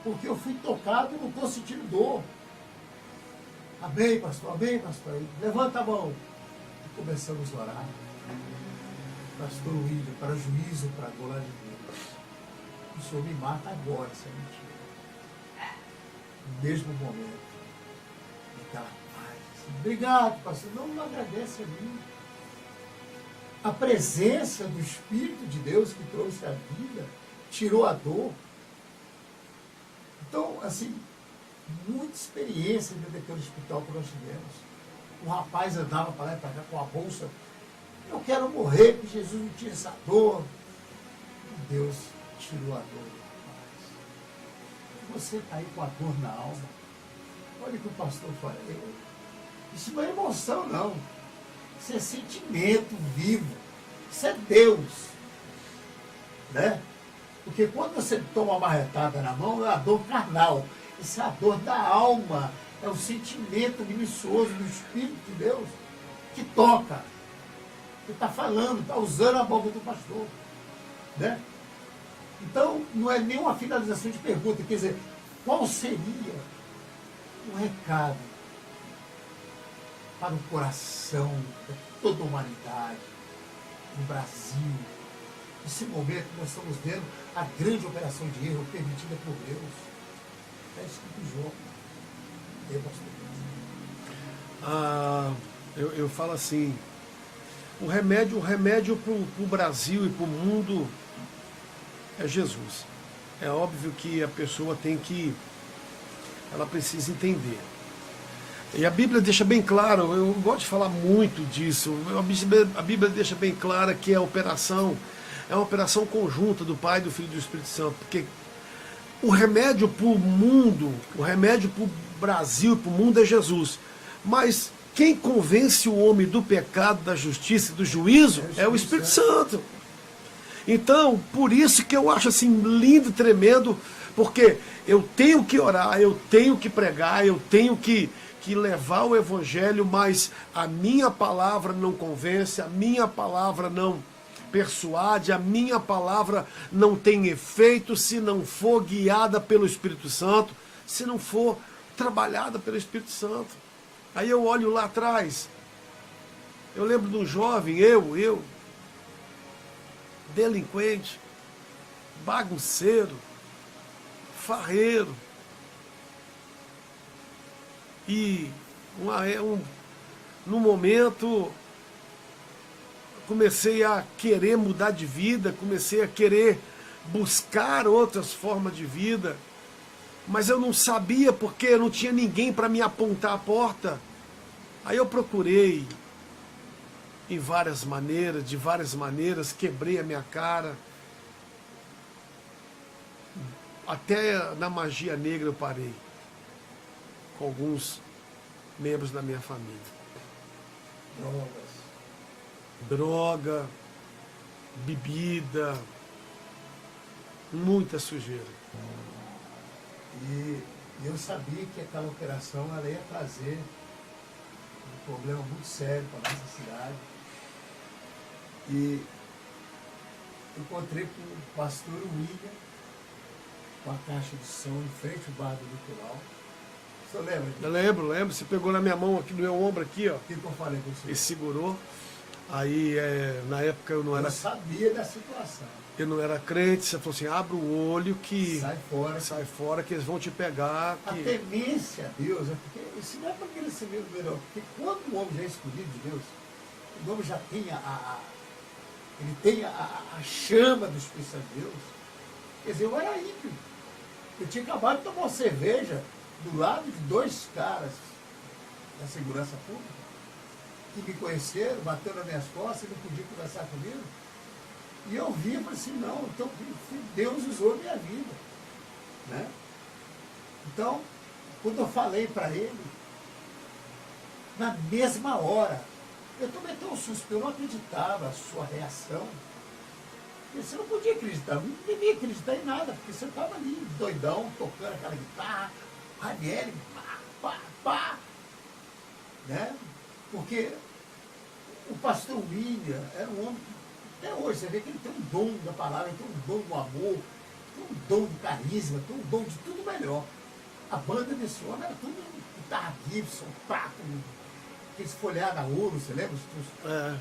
[SPEAKER 2] Porque eu fui tocado e não estou sentindo dor. Amém, pastor, amém, pastor. Aí, levanta a mão. E começamos a orar. Pastor William, para juízo, para a glória de Deus. O Senhor me mata agora, essa mentira. No mesmo momento. Aquela paz. Assim, obrigado, pastor. Não agradece a mim. A presença do Espírito de Deus que trouxe a vida, tirou a dor. Então, assim, muita experiência dentro daquele hospital que nós tivemos. Um rapaz andava para lá e para cá com a bolsa. Eu quero morrer, porque Jesus não tinha essa dor. E Deus tirou a dor do rapaz. E você está aí com a dor na alma. Olha o que o pastor fala. Isso não é emoção, não. Isso é sentimento vivo. Isso é Deus. Né? Porque quando você toma uma marretada na mão, é a dor carnal. Isso é a dor da alma. É o sentimento minucioso do Espírito de Deus que toca. Que está falando, está usando a boca do pastor. Né? Então, não é nenhuma finalização de pergunta. Quer dizer, qual seria o recado para o coração de toda a humanidade, no Brasil? Nesse momento nós estamos vendo a grande operação de erro permitida por Deus. É escrito em João.
[SPEAKER 1] Eu falo assim, o remédio para o Brasil e para o mundo é Jesus. É óbvio que a pessoa ela precisa entender. E a Bíblia deixa bem claro, eu gosto de falar muito disso, a Bíblia deixa bem clara que a operação é uma operação conjunta do Pai, do Filho e do Espírito Santo, porque o remédio para o mundo, o remédio para o Brasil e para o mundo é Jesus. Mas quem convence o homem do pecado, da justiça e do juízo é o Espírito Santo. Então, por isso que eu acho assim lindo e tremendo, porque eu tenho que orar, eu tenho que pregar, eu tenho que que levar o evangelho, mas a minha palavra não convence, a minha palavra não persuade, a minha palavra não tem efeito se não for guiada pelo Espírito Santo, se não for trabalhada pelo Espírito Santo. Aí eu olho lá atrás, eu lembro de um jovem, eu, delinquente, bagunceiro, farreiro, e num momento comecei a querer mudar de vida, comecei a querer buscar outras formas de vida, mas eu não sabia porque eu não tinha ninguém para me apontar a porta. Aí eu procurei de várias maneiras, quebrei a minha cara. Até na magia negra eu parei, com alguns membros da minha família. Droga, bebida, muita sujeira.
[SPEAKER 2] E eu sabia que aquela operação ela ia trazer um problema muito sério para a nossa cidade. E encontrei com o pastor William, com a caixa de som em frente ao bar do Litoral. O senhor lembra disso?
[SPEAKER 1] Eu lembro. Você pegou na minha mão, aqui no meu ombro, aqui, ó.
[SPEAKER 2] O que eu falei com o senhor?
[SPEAKER 1] E segurou. Aí, na época, eu
[SPEAKER 2] Eu sabia da situação.
[SPEAKER 1] eu não era crente. Você falou assim, abre o olho que...
[SPEAKER 2] Sai
[SPEAKER 1] fora que eles vão te pegar.
[SPEAKER 2] A temência a Deus, é porque isso não é para ele ser meio melhor. Porque quando o homem já é escolhido de Deus, o homem já tem ele tem a chama do Espírito Santo de Deus. Quer dizer, eu era ímpio. Eu tinha acabado de tomar uma cerveja do lado de dois caras da segurança pública que me conheceram, bateu nas minhas costas e não podiam conversar comigo. E eu vi e falei assim, não, então Deus usou a minha vida. Né? Então, quando eu falei para ele, na mesma hora, eu tomei tão susto, eu não acreditava a sua reação. Você não podia acreditar, não devia acreditar em nada, porque você estava ali, doidão, tocando aquela guitarra, Ranieri, pá. Né? Porque o pastor William era um homem que, até hoje, você vê que ele tem um dom da palavra, ele tem um dom do amor, tem um dom do carisma, tem um dom de tudo melhor. A banda desse homem era tudo guitarra Gibson, prato, aqueles folhados a ouro, você lembra?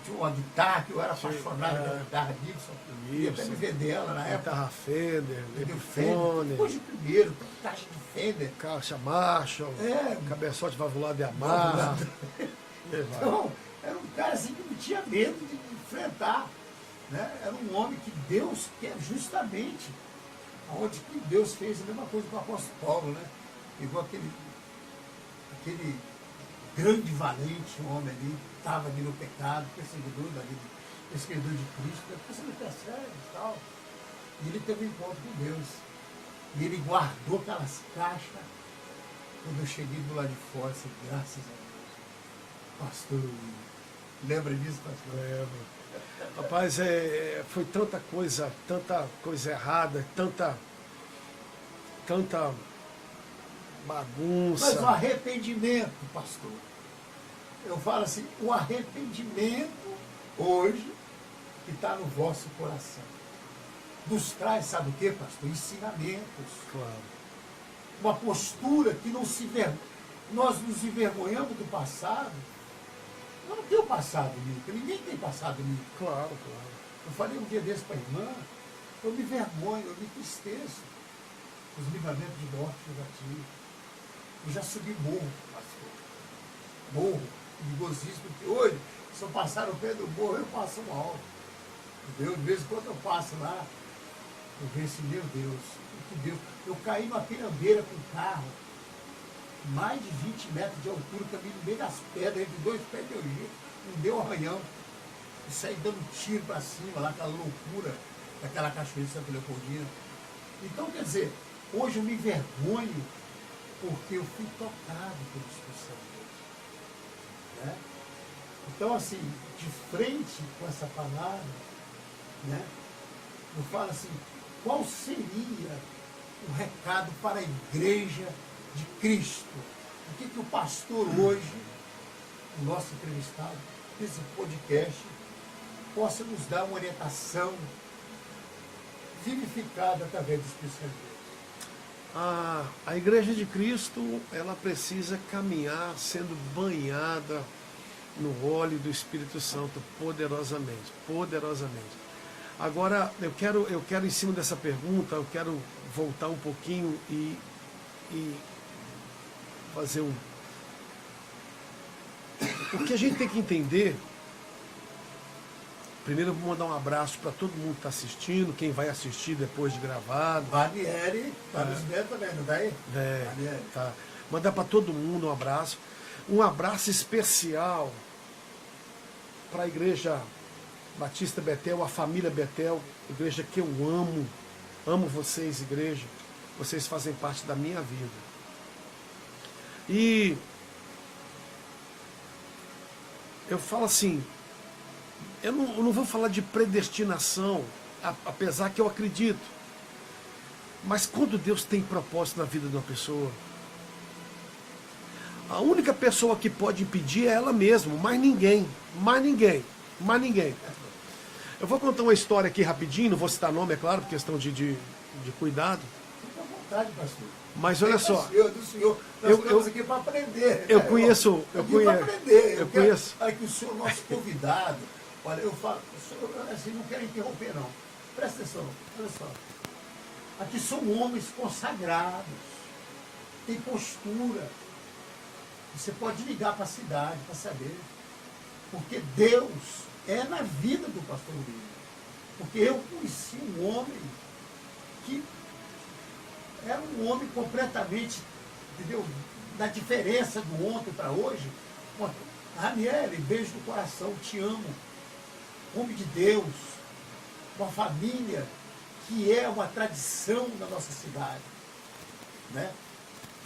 [SPEAKER 2] Tinha uma guitarra que eu era apaixonado pela guitarra Gibson. Ia até me vender ela na época.
[SPEAKER 1] Guitarra Fender,
[SPEAKER 2] Epiphone. Hoje primeiro, caixa de Fender.
[SPEAKER 1] Caixa Marshall, cabeçote valvulado de Yamaha.
[SPEAKER 2] Então, era um cara assim que não tinha medo de enfrentar. Né? Era um homem que Deus quer justamente, onde que Deus fez a mesma coisa com o apóstolo Paulo, né? Igual aquele grande valente homem ali, estava ali no pecado, perseguidor de Cristo, depois você não percebe e tal. E ele teve um encontro com Deus. E ele guardou aquelas caixas. Quando eu cheguei do lado de fora, assim, graças a Deus. Pastor, lembra disso, pastor?
[SPEAKER 1] Lembro. Rapaz, foi tanta coisa errada, tanta bagunça.
[SPEAKER 2] Mas o arrependimento, pastor, eu falo assim, o arrependimento hoje que está no vosso coração nos traz, sabe o que, pastor? Ensinamentos.
[SPEAKER 1] Claro.
[SPEAKER 2] Uma postura que não se nós nos envergonhamos do passado. Eu não tenho passado limpo, ninguém tem passado limpo.
[SPEAKER 1] Claro.
[SPEAKER 2] Eu falei um dia desse para a irmã, eu me envergonho, eu me entristeço. Os livramentos de morte que eu já tive. Eu já subi morro, pastor. Morro, perigosíssimo, porque hoje, se eu passar no pé do morro, eu passo mal. Entendeu? De vez em quando eu passo lá, eu vejo assim, meu Deus, que Deus. Eu caí numa pirambeira com o carro, mais de 20 metros de altura, caminho no meio das pedras, entre dois pés de origem, não deu arranhão. E saí dando tiro para cima, lá, aquela loucura daquela cachoeira de Santa Leopoldina. Então, quer dizer, hoje eu me envergonho porque eu fui tocado pelo Espírito Santo de Deus. Né? Então, assim, de frente com essa palavra, né, eu falo assim, qual seria o recado para a igreja de Cristo o que o pastor hoje, o nosso entrevistado, nesse podcast, possa nos dar uma orientação vivificada através do Espírito Santo de Deus.
[SPEAKER 1] A Igreja de Cristo, ela precisa caminhar sendo banhada no óleo do Espírito Santo poderosamente, poderosamente. Agora, eu quero em cima dessa pergunta, eu quero voltar um pouquinho e fazer um... O que a gente tem que entender... Primeiro eu vou mandar um abraço para todo mundo que está assistindo, quem vai assistir depois de gravado.
[SPEAKER 2] Vanieri, está nos vendo também, não está aí?
[SPEAKER 1] Tá. Mandar para todo mundo um abraço. Um abraço especial para a Igreja Batista Betel, a família Betel, igreja que eu amo. Amo vocês, igreja. Vocês fazem parte da minha vida. E eu falo assim, eu não vou falar de predestinação, apesar que eu acredito. Mas quando Deus tem propósito na vida de uma pessoa, a única pessoa que pode impedir é ela mesma, mais ninguém, mais ninguém, mais ninguém. Eu vou contar uma história aqui rapidinho, não vou citar nome, é claro, por questão de cuidado.
[SPEAKER 2] Fica à vontade, pastor.
[SPEAKER 1] Mas olha só.
[SPEAKER 2] Do senhor. Nós estamos aqui para aprender.
[SPEAKER 1] Eu conheço.
[SPEAKER 2] Para aprender.
[SPEAKER 1] Eu conheço.
[SPEAKER 2] Olha que o senhor, nosso convidado, olha, eu falo, assim, não quero interromper, não. Presta atenção, olha só. Aqui são homens consagrados, tem postura. Você pode ligar para a cidade para saber. Porque Deus é na vida do pastor William. Porque eu conheci um homem que era um homem completamente, entendeu? Da diferença do ontem para hoje. Ranieri, beijo no coração, te amo. Homem de Deus, uma família que é uma tradição na nossa cidade. Né?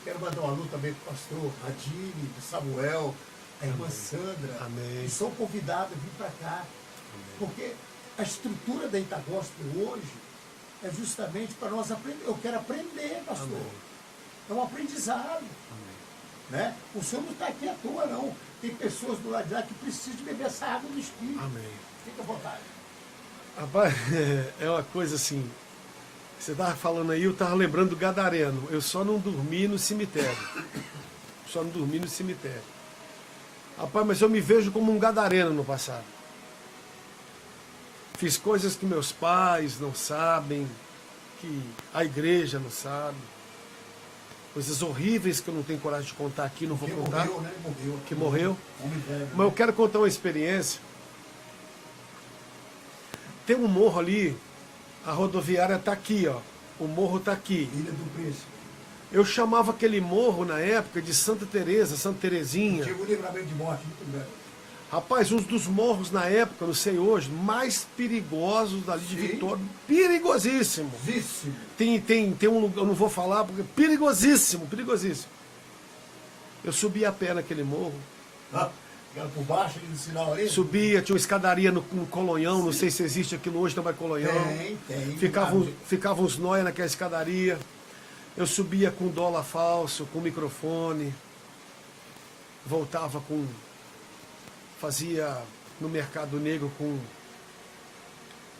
[SPEAKER 2] Quero mandar um alô também para o pastor Radini, do Samuel, a irmã Sandra,
[SPEAKER 1] Amém.
[SPEAKER 2] que são convidados a vir para cá.
[SPEAKER 1] Amém.
[SPEAKER 2] Porque a estrutura da Itagospel hoje é justamente para nós aprender. Eu quero aprender, pastor.
[SPEAKER 1] Amém.
[SPEAKER 2] É um aprendizado.
[SPEAKER 1] Amém.
[SPEAKER 2] Né? O senhor não está aqui à toa, não. Tem pessoas do lado de lá que precisam de beber essa água do Espírito.
[SPEAKER 1] Amém.
[SPEAKER 2] Fica à vontade.
[SPEAKER 1] Rapaz, é uma coisa assim. Você estava falando aí, eu estava lembrando do Gadareno. Eu só não dormi no cemitério. Só não dormi no cemitério. Rapaz, mas eu me vejo como um gadareno no passado. Fiz coisas que meus pais não sabem, que a igreja não sabe. Coisas horríveis que eu não tenho coragem de contar aqui, não vou contar.
[SPEAKER 2] Morreu, né? Morreu.
[SPEAKER 1] Que morreu.
[SPEAKER 2] Homem velho,
[SPEAKER 1] Mas eu quero contar uma experiência. Tem um morro ali, a rodoviária está aqui, ó. O morro está aqui.
[SPEAKER 2] Ilha do Príncipe.
[SPEAKER 1] Eu chamava aquele morro na época de Santa Teresa, Santa Terezinha.
[SPEAKER 2] Tive um livramento de morte muito grande.
[SPEAKER 1] Rapaz, um dos morros na época, não sei hoje, mais perigosos dali de
[SPEAKER 2] Sim.
[SPEAKER 1] Vitória. Perigosíssimo.
[SPEAKER 2] Víssimo.
[SPEAKER 1] Tem um lugar, eu não vou falar, porque perigosíssimo, perigosíssimo. Eu subia a pé naquele morro.
[SPEAKER 2] Era por baixo ali no sinal ali?
[SPEAKER 1] Subia, tinha uma escadaria no Colonhão, não sei se existe aquilo hoje, não é Colonhão.
[SPEAKER 2] Tem.
[SPEAKER 1] Ficavam uns nóia naquela escadaria. Eu subia com dólar falso, com microfone. Voltava com... Fazia no mercado negro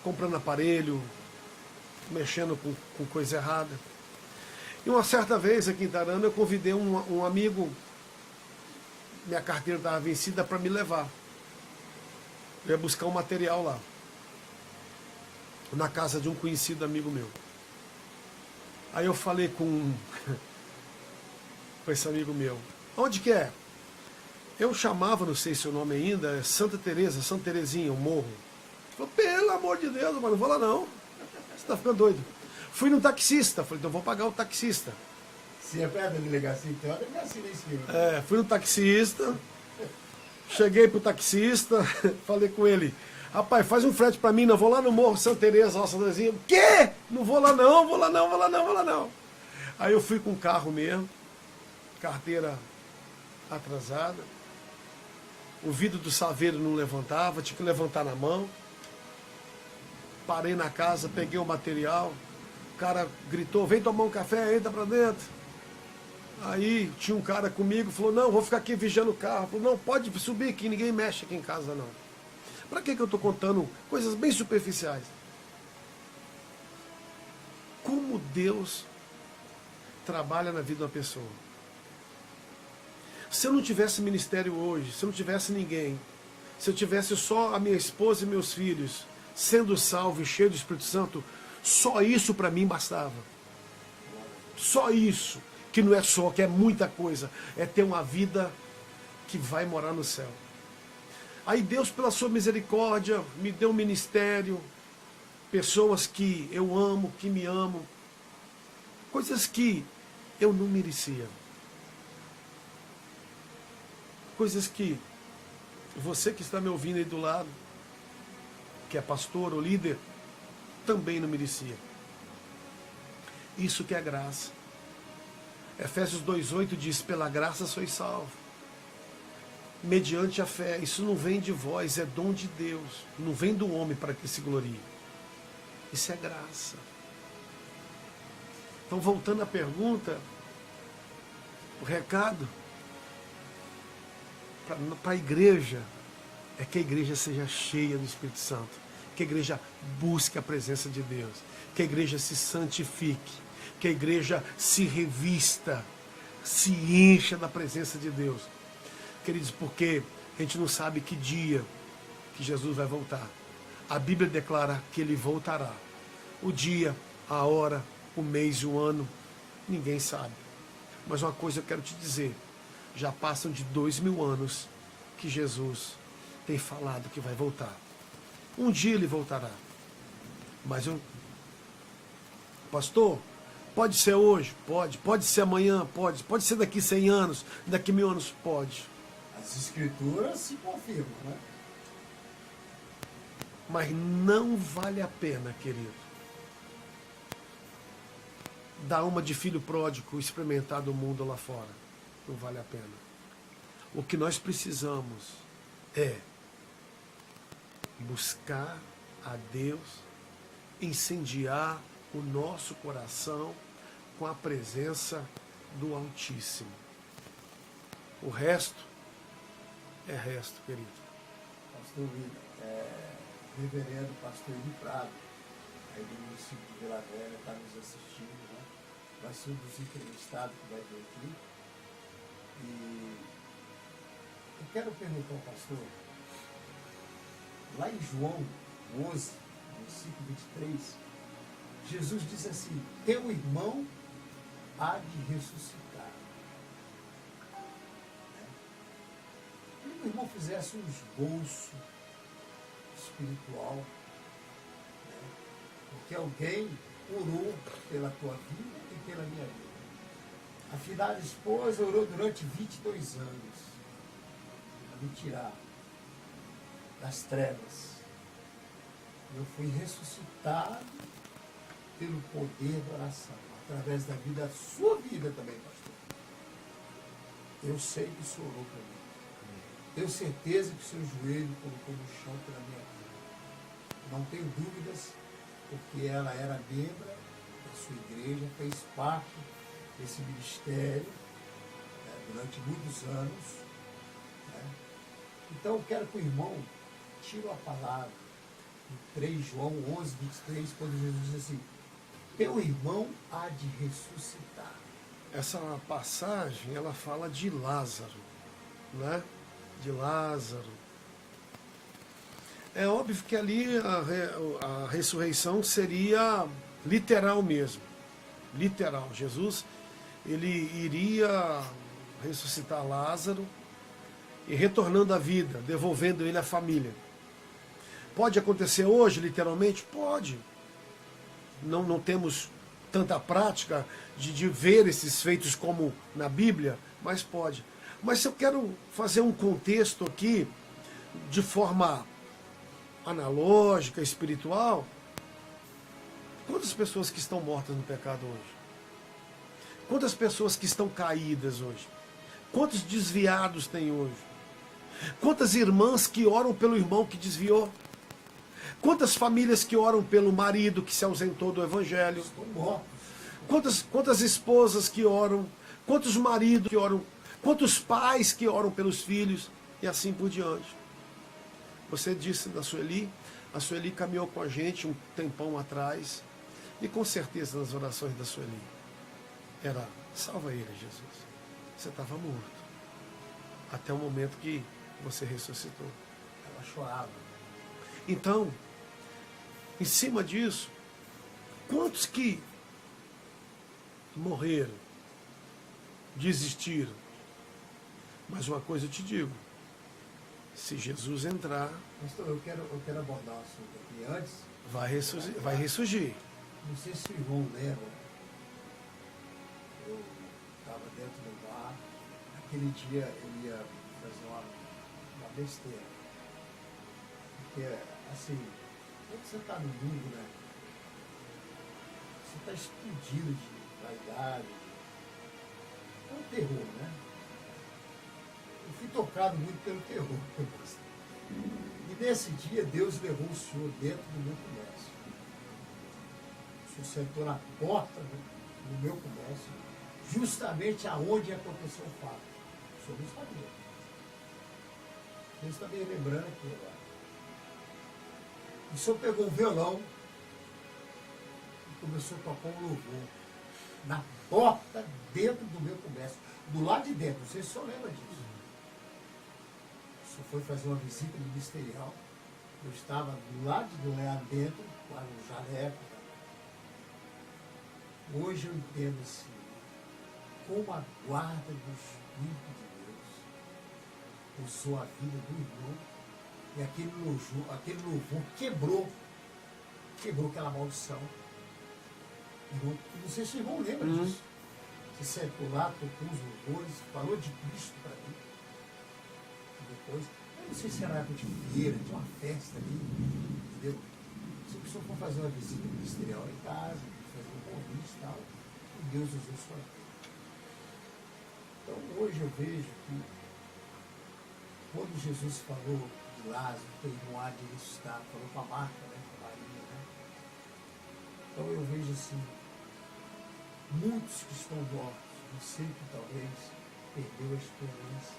[SPEAKER 1] comprando aparelho, mexendo com coisa errada. E uma certa vez aqui em Itarana eu convidei um amigo, minha carteira estava vencida, para me levar. Eu ia buscar um material lá, na casa de um conhecido amigo meu. Aí eu falei com esse amigo meu, onde que é? Eu chamava, não sei se o nome ainda, é Santa Teresa, Santa Terezinha, o morro. Ele falou, pelo amor de Deus, mas não vou lá não. Você está ficando doido. Fui no taxista, falei, então vou pagar o taxista.
[SPEAKER 2] Se é perto da delegacia, tem uma delegacia lá em cima.
[SPEAKER 1] Fui no taxista, cheguei pro taxista, falei com ele, rapaz, faz um frete para mim, não vou lá no morro Santa Teresa, Santa Terezinha. O quê? Não vou lá não, vou lá não, vou lá não, vou lá não. Aí eu fui com o carro mesmo, carteira atrasada. O vidro do saveiro não levantava, tinha que levantar na mão. Parei na casa, peguei o material. O cara gritou, vem tomar um café, entra pra dentro. Aí tinha um cara comigo, falou, não, vou ficar aqui vigiando o carro. Falou, não, pode subir aqui, ninguém mexe aqui em casa não. Para que eu estou contando coisas bem superficiais? Como Deus trabalha na vida de uma pessoa. Se eu não tivesse ministério hoje, se eu não tivesse ninguém, se eu tivesse só a minha esposa e meus filhos sendo salvo e cheio do Espírito Santo, só isso para mim bastava. Só isso, que não é só, que é muita coisa, é ter uma vida que vai morar no céu. Aí Deus, pela sua misericórdia, me deu um ministério, pessoas que eu amo, que me amam, coisas que eu não merecia. Coisas que você que está me ouvindo aí do lado, que é pastor ou líder, também não merecia. Isso que é graça. Efésios 2,8 diz, pela graça sois salvos, mediante a fé. Isso não vem de vós, é dom de Deus. Não vem do homem para que se glorie. Isso é graça. Então, voltando à pergunta, o recado para a igreja é que a igreja seja cheia do Espírito Santo, que a igreja busque a presença de Deus, que a igreja se santifique, que a igreja se revista, se encha da presença de Deus. Queridos, porque a gente não sabe que dia que Jesus vai voltar. A Bíblia declara que ele voltará. O dia, a hora, o mês e o ano, ninguém sabe. Mas uma coisa eu quero te dizer, já passam de 2000 anos que Jesus tem falado que vai voltar. Um dia ele voltará. Mas pastor, pode ser hoje? Pode. Pode ser amanhã? Pode. Pode ser daqui 100 anos, daqui 1000 anos? Pode.
[SPEAKER 2] As escrituras se confirmam, né?
[SPEAKER 1] Mas não vale a pena, querido, dar uma de filho pródigo, experimentar do mundo lá fora. Não vale a pena. O que nós precisamos é buscar a Deus, incendiar o nosso coração com a presença do Altíssimo. O resto é resto, querido.
[SPEAKER 2] Pastor reverendo pastor Eli Prado, aí do município de Vila Velha, está nos assistindo, né? Vai ser um dos entrevistados que vai vir aqui. E eu quero perguntar ao pastor, lá em João 11, versículo 23, Jesus diz assim, teu irmão há de ressuscitar. Se o irmão fizesse um esboço espiritual, né? Porque alguém orou pela tua vida e pela minha vida. A finada esposa orou durante 22 anos a me tirar das trevas. Eu fui ressuscitado pelo poder da oração, através da vida, da sua vida também, pastor. Eu sei que o Senhor orou para mim. Tenho certeza que o seu joelho colocou no chão pela minha vida. Não tenho dúvidas, porque ela era membro da sua igreja, fez parte desse ministério, né, durante muitos anos. Né? Então eu quero que o irmão tire a palavra em 3 João 11, 23, quando Jesus diz assim, teu irmão há de ressuscitar.
[SPEAKER 1] Essa passagem, ela fala de Lázaro, né? De Lázaro. É óbvio que ali a ressurreição seria literal mesmo. Literal. Jesus, ele iria ressuscitar Lázaro e retornando à vida, devolvendo ele à família. Pode acontecer hoje, literalmente? Pode. Não temos tanta prática de ver esses feitos como na Bíblia, mas pode. Mas se eu quero fazer um contexto aqui, de forma analógica, espiritual, quantas pessoas que estão mortas no pecado hoje? Quantas pessoas que estão caídas hoje? Quantos desviados tem hoje? Quantas irmãs que oram pelo irmão que desviou? Quantas famílias que oram pelo marido que se ausentou do evangelho? Quantas esposas que oram? Quantos maridos que oram, quantos pais que oram pelos filhos e assim por diante. Você disse da Sueli, a Sueli caminhou com a gente um tempão atrás e com certeza nas orações da Sueli era: salva ele, Jesus. Você estava morto. Até o momento que você ressuscitou.
[SPEAKER 2] Ela chorava.
[SPEAKER 1] Então, em cima disso, quantos que morreram, desistiram? Mas uma coisa eu te digo, se Jesus entrar,
[SPEAKER 2] Pastor, eu quero abordar um assunto aqui antes.
[SPEAKER 1] vai ressurgir.
[SPEAKER 2] Não sei se o irmão lembra, eu estava dentro do bar, aquele dia eu ia fazer uma besteira. Porque, assim, quando você está no mundo, né? Você está explodido de vaidade. É um terror, né? Eu fui tocado muito pelo terror. E nesse dia, Deus levou o Senhor dentro do meu comércio. O Senhor sentou na porta do meu comércio, justamente aonde aconteceu o fato. O Senhor não sabia. Deus está me lembrando aqui agora. O Senhor pegou um violão e começou a tocar um louvor na porta dentro do meu comércio, do lado de dentro. Não sei se o senhor lembra disso. O senhor foi fazer uma visita ministerial. Eu estava do lado de lá dentro, com o jaleco. Hoje eu entendo assim, como a guarda do Espírito de Deus usou a vida do irmão e aquele louvor quebrou aquela maldição. Não sei se o irmão lembra disso. Você sentou lá, tocou os louvores, falou de Cristo para mim. E depois, eu não sei se era época de feira, de uma festa ali, entendeu? Se a pessoa for fazer uma visita ministerial em casa, fazer um convite e tal, e Deus usou sua vida. Então hoje eu vejo que quando Jesus falou de Lázaro, que ele não há de ressuscitar, falou com a Marta, né, com a Maria, né? Então eu vejo assim, muitos que estão mortos, você que talvez perdeu a esperança,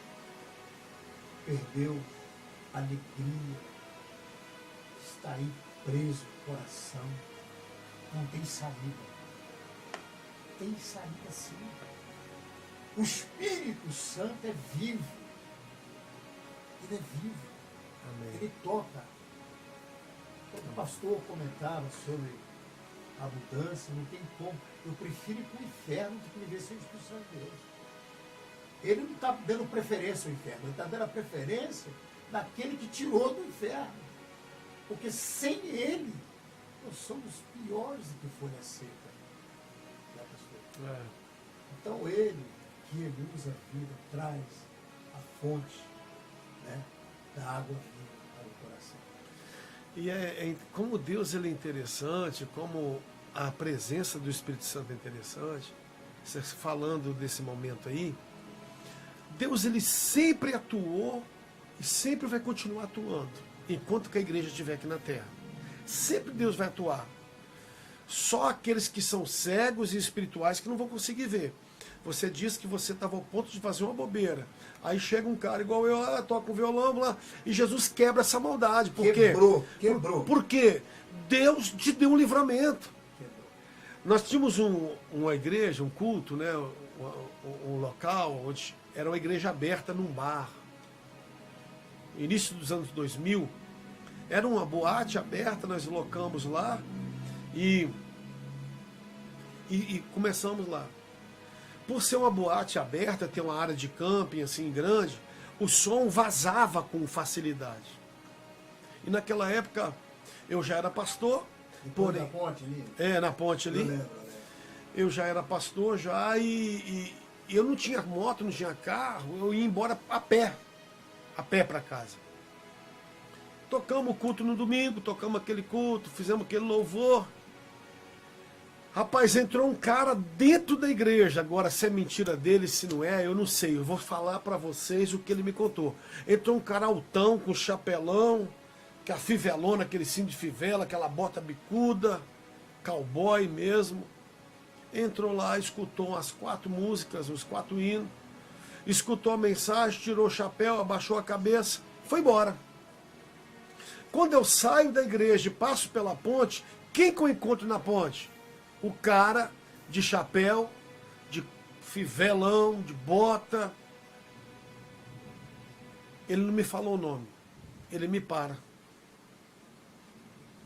[SPEAKER 2] perdeu a alegria, está aí preso no coração, não tem saída. Tem saída sim. O Espírito Santo é vivo. Ele é vivo.
[SPEAKER 1] Amém.
[SPEAKER 2] Ele toca. Quando o pastor comentava sobre a mudança, não tem como. Eu prefiro ir para o inferno do que viver sem o Espírito Santo de Deus. Ele não está dando preferência ao inferno, ele está dando a preferência daquele que tirou do inferno. Porque sem ele, nós somos piores do que folha seca. Já, pastor? Então ele, que ele usa a vida, traz a fonte, né, da água viva para o coração.
[SPEAKER 1] E como Deus ele é interessante, como a presença do Espírito Santo é interessante, você falando desse momento aí, Deus ele sempre atuou e sempre vai continuar atuando, enquanto que a igreja estiver aqui na terra. Sempre Deus vai atuar. Só aqueles que são cegos e espirituais que não vão conseguir ver. Você disse que você estava ao ponto de fazer uma bobeira. Aí chega um cara igual eu, toca um violão lá, e Jesus quebra essa maldade. Por quê?
[SPEAKER 2] Quebrou.
[SPEAKER 1] Porque Deus te deu um livramento.
[SPEAKER 2] Quebrou.
[SPEAKER 1] Nós tínhamos uma igreja, um culto, né, um local onde era uma igreja aberta num bar. Início dos anos 2000, era uma boate aberta, nós locamos lá e começamos lá. Por ser uma boate aberta, ter uma área de camping assim grande, o som vazava com facilidade. E naquela época eu já era pastor, porém,
[SPEAKER 2] na ponte ali?
[SPEAKER 1] na ponte ali.
[SPEAKER 2] Eu lembro.
[SPEAKER 1] Eu já era pastor já e eu não tinha moto, não tinha carro, eu ia embora a pé para casa. Tocamos o culto no domingo, tocamos aquele culto, fizemos aquele louvor. Rapaz, entrou um cara dentro da igreja. Agora, se é mentira dele, se não é, eu não sei. Eu vou falar para vocês o que ele me contou. Entrou um cara altão, com chapelão, com a fivelona, aquele cinto de fivela, aquela bota bicuda, cowboy mesmo. entrou lá, escutou as 4 músicas, os 4 hinos, escutou a mensagem, tirou o chapéu, abaixou a cabeça, foi embora. Quando eu saio da igreja e passo pela ponte, quem que eu encontro na ponte? O cara de chapéu, de fivelão, de bota. Ele não me falou o nome, ele me para.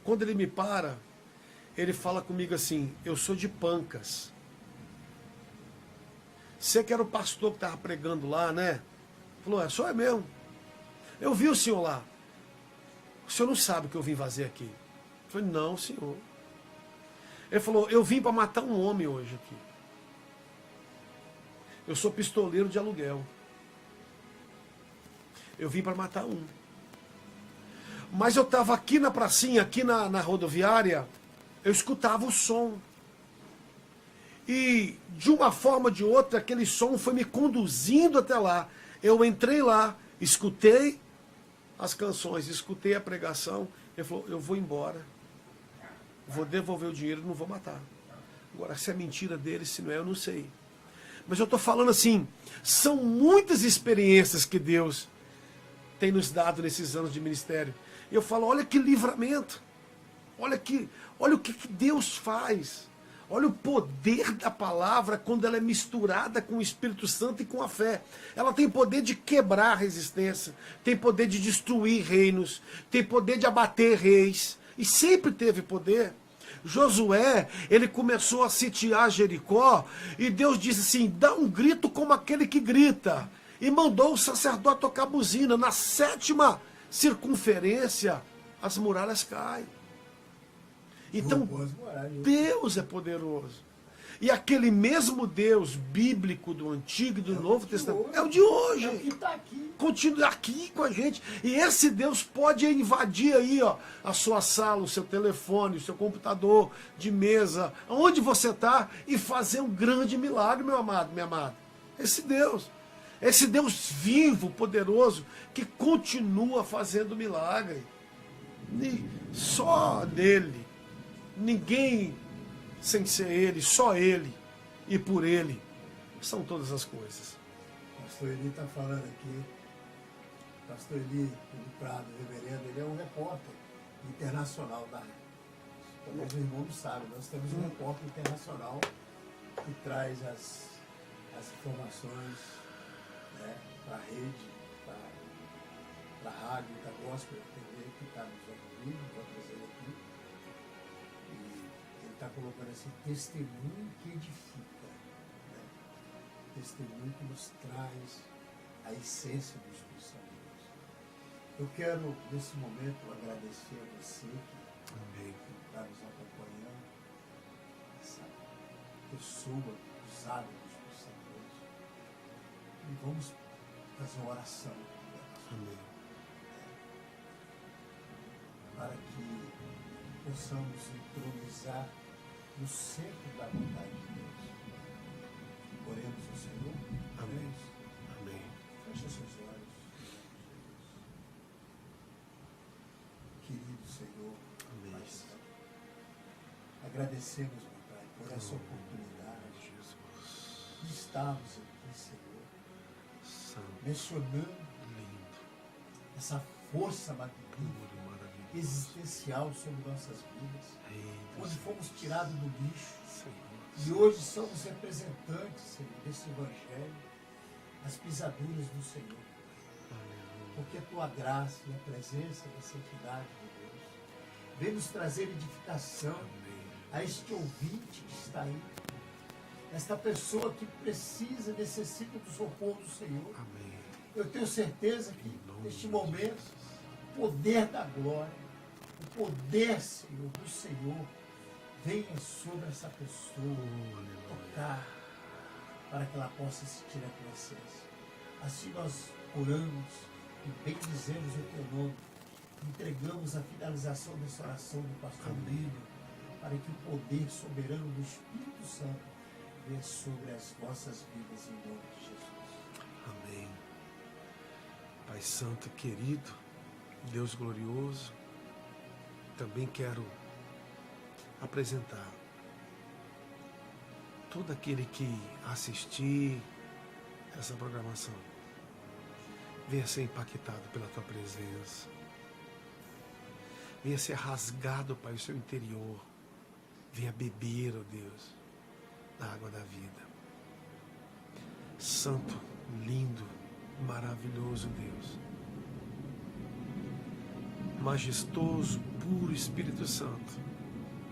[SPEAKER 1] Quando ele me para, ele fala comigo assim: eu sou de Pancas. Você que era o pastor que estava pregando lá, né? Falou, só é mesmo. Eu vi o senhor lá. O senhor não sabe o que eu vim fazer aqui. Eu falei, não, senhor. Ele falou, eu vim para matar um homem hoje aqui. Eu sou pistoleiro de aluguel. Eu vim para matar um. Mas eu estava aqui na pracinha, aqui na rodoviária, eu escutava o som. E de uma forma ou de outra, aquele som foi me conduzindo até lá. Eu entrei lá, escutei as canções, escutei a pregação. Ele falou, eu vou embora. Vou devolver o dinheiro, não vou matar. Agora, se é mentira dele, se não é, eu não sei. Mas eu estou falando assim, são muitas experiências que Deus tem nos dado nesses anos de ministério. E eu falo, olha que livramento. Olha o que Deus faz. Olha o poder da palavra quando ela é misturada com o Espírito Santo e com a fé. Ela tem poder de quebrar a resistência, tem poder de destruir reinos, tem poder de abater reis. E sempre teve poder. Josué, ele começou a sitiar Jericó e Deus disse assim, dá um grito como aquele que grita. E mandou o sacerdote tocar buzina. Na 7ª circunferência, as muralhas caem. Então, Deus é poderoso. E aquele mesmo Deus bíblico do Antigo e do Novo Testamento é o de hoje.
[SPEAKER 2] É o que está aqui.
[SPEAKER 1] Continua aqui com a gente. E esse Deus pode invadir aí, ó, a sua sala, o seu telefone, o seu computador de mesa, onde você está, e fazer um grande milagre, meu amado, minha amada. Esse Deus vivo, poderoso, que continua fazendo milagre. E só nele. Ninguém sem ser Ele, só Ele e por Ele são todas as coisas.
[SPEAKER 2] O pastor Eli está falando aqui, o pastor Eli do Prado, reverendo, ele é um repórter internacional da área. Talvez o irmão não sabe, nós temos um repórter internacional que traz as informações, né, para a rede, para a rádio, da gospel, TV, que está nos ouvindo, vou trazer aqui. Está colocando assim, testemunho que edifica, né? Testemunho que nos traz a essência do Espírito Santo de Deus. Eu quero, nesse momento, agradecer a você que está nos acompanhando, essa pessoa usada do Espírito Santo de Deus. E vamos fazer uma oração.
[SPEAKER 1] Amém.
[SPEAKER 2] Para que possamos entronizar no centro da vontade de Deus. Oremos ao Senhor.
[SPEAKER 1] Amém. Amém.
[SPEAKER 2] Feche seus olhos. Querido Senhor,
[SPEAKER 1] Amém.
[SPEAKER 2] Pai Santo, agradecemos, meu Pai, por essa oportunidade de estarmos aqui, Senhor,
[SPEAKER 1] Santo,
[SPEAKER 2] mencionando
[SPEAKER 1] lindo,
[SPEAKER 2] essa força magnífica,
[SPEAKER 1] puro, maravilhoso.
[SPEAKER 2] existencial sobre nossas vidas, onde fomos tirados do lixo,
[SPEAKER 1] Senhor.
[SPEAKER 2] e hoje somos representantes, Senhor, desse Evangelho, as pisaduras do Senhor.
[SPEAKER 1] Aleluia.
[SPEAKER 2] Porque a tua graça e a presença da santidade de Deus vem nos trazer edificação
[SPEAKER 1] Amém.
[SPEAKER 2] a este ouvinte que está aí, esta pessoa que precisa, necessita do socorro do Senhor.
[SPEAKER 1] Amém.
[SPEAKER 2] Eu tenho certeza que neste momento o poder da glória, o poder, Senhor, do Senhor venha sobre essa pessoa, tocar, para que ela possa sentir a tua essência. Assim nós oramos e bendizemos o teu nome, entregamos a finalização dessa oração do pastor Lírio, para que o poder soberano do Espírito Santo venha sobre as vossas vidas em nome de Jesus.
[SPEAKER 1] Amém. Pai Santo querido, Deus glorioso, também quero apresentar todo aquele que assistir essa programação venha ser impactado pela tua presença, venha ser rasgado, Pai, o seu interior, venha beber, ó Deus, da água da vida. Santo, lindo, maravilhoso Deus, majestoso, puro Espírito Santo,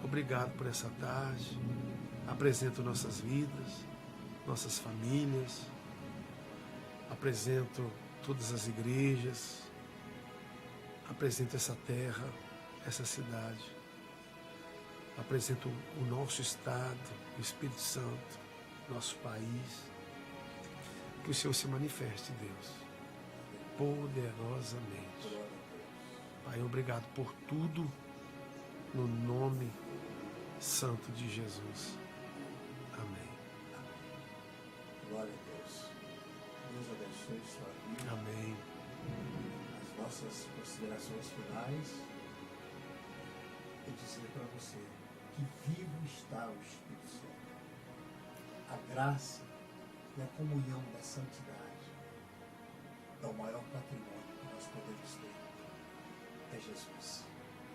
[SPEAKER 1] obrigado por essa tarde. Apresento nossas vidas, nossas famílias, apresento todas as igrejas, apresento essa terra, essa cidade, apresento o nosso estado, o Espírito Santo, nosso país. Que o Senhor se manifeste, Deus, poderosamente. Pai, obrigado por tudo, no nome santo de Jesus. Amém.
[SPEAKER 2] Glória a Deus. Deus abençoe sua vida.
[SPEAKER 1] Amém.
[SPEAKER 2] As nossas considerações finais é dizer para você que vivo está o Espírito Santo. A graça e a comunhão da santidade é o maior patrimônio que nós podemos ter. É Jesus.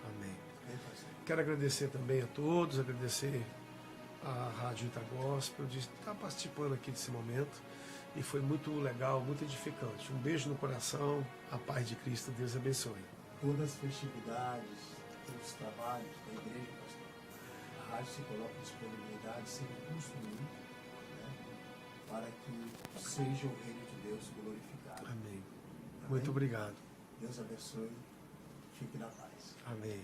[SPEAKER 1] Amém.
[SPEAKER 2] Vem fazer.
[SPEAKER 1] Quero agradecer também a todos, agradecer a Rádio Itagospel de estar participando aqui desse momento, e foi muito legal, muito edificante. Um beijo no coração, a paz de Cristo, Deus abençoe.
[SPEAKER 2] Todas as festividades, todos os trabalhos da igreja, pastor, a rádio se coloca à disponibilidade sem custo nenhum, né, para que seja o reino de Deus glorificado.
[SPEAKER 1] Amém.
[SPEAKER 2] Amém?
[SPEAKER 1] Muito obrigado.
[SPEAKER 2] Deus abençoe. Fique na paz.
[SPEAKER 1] Amém.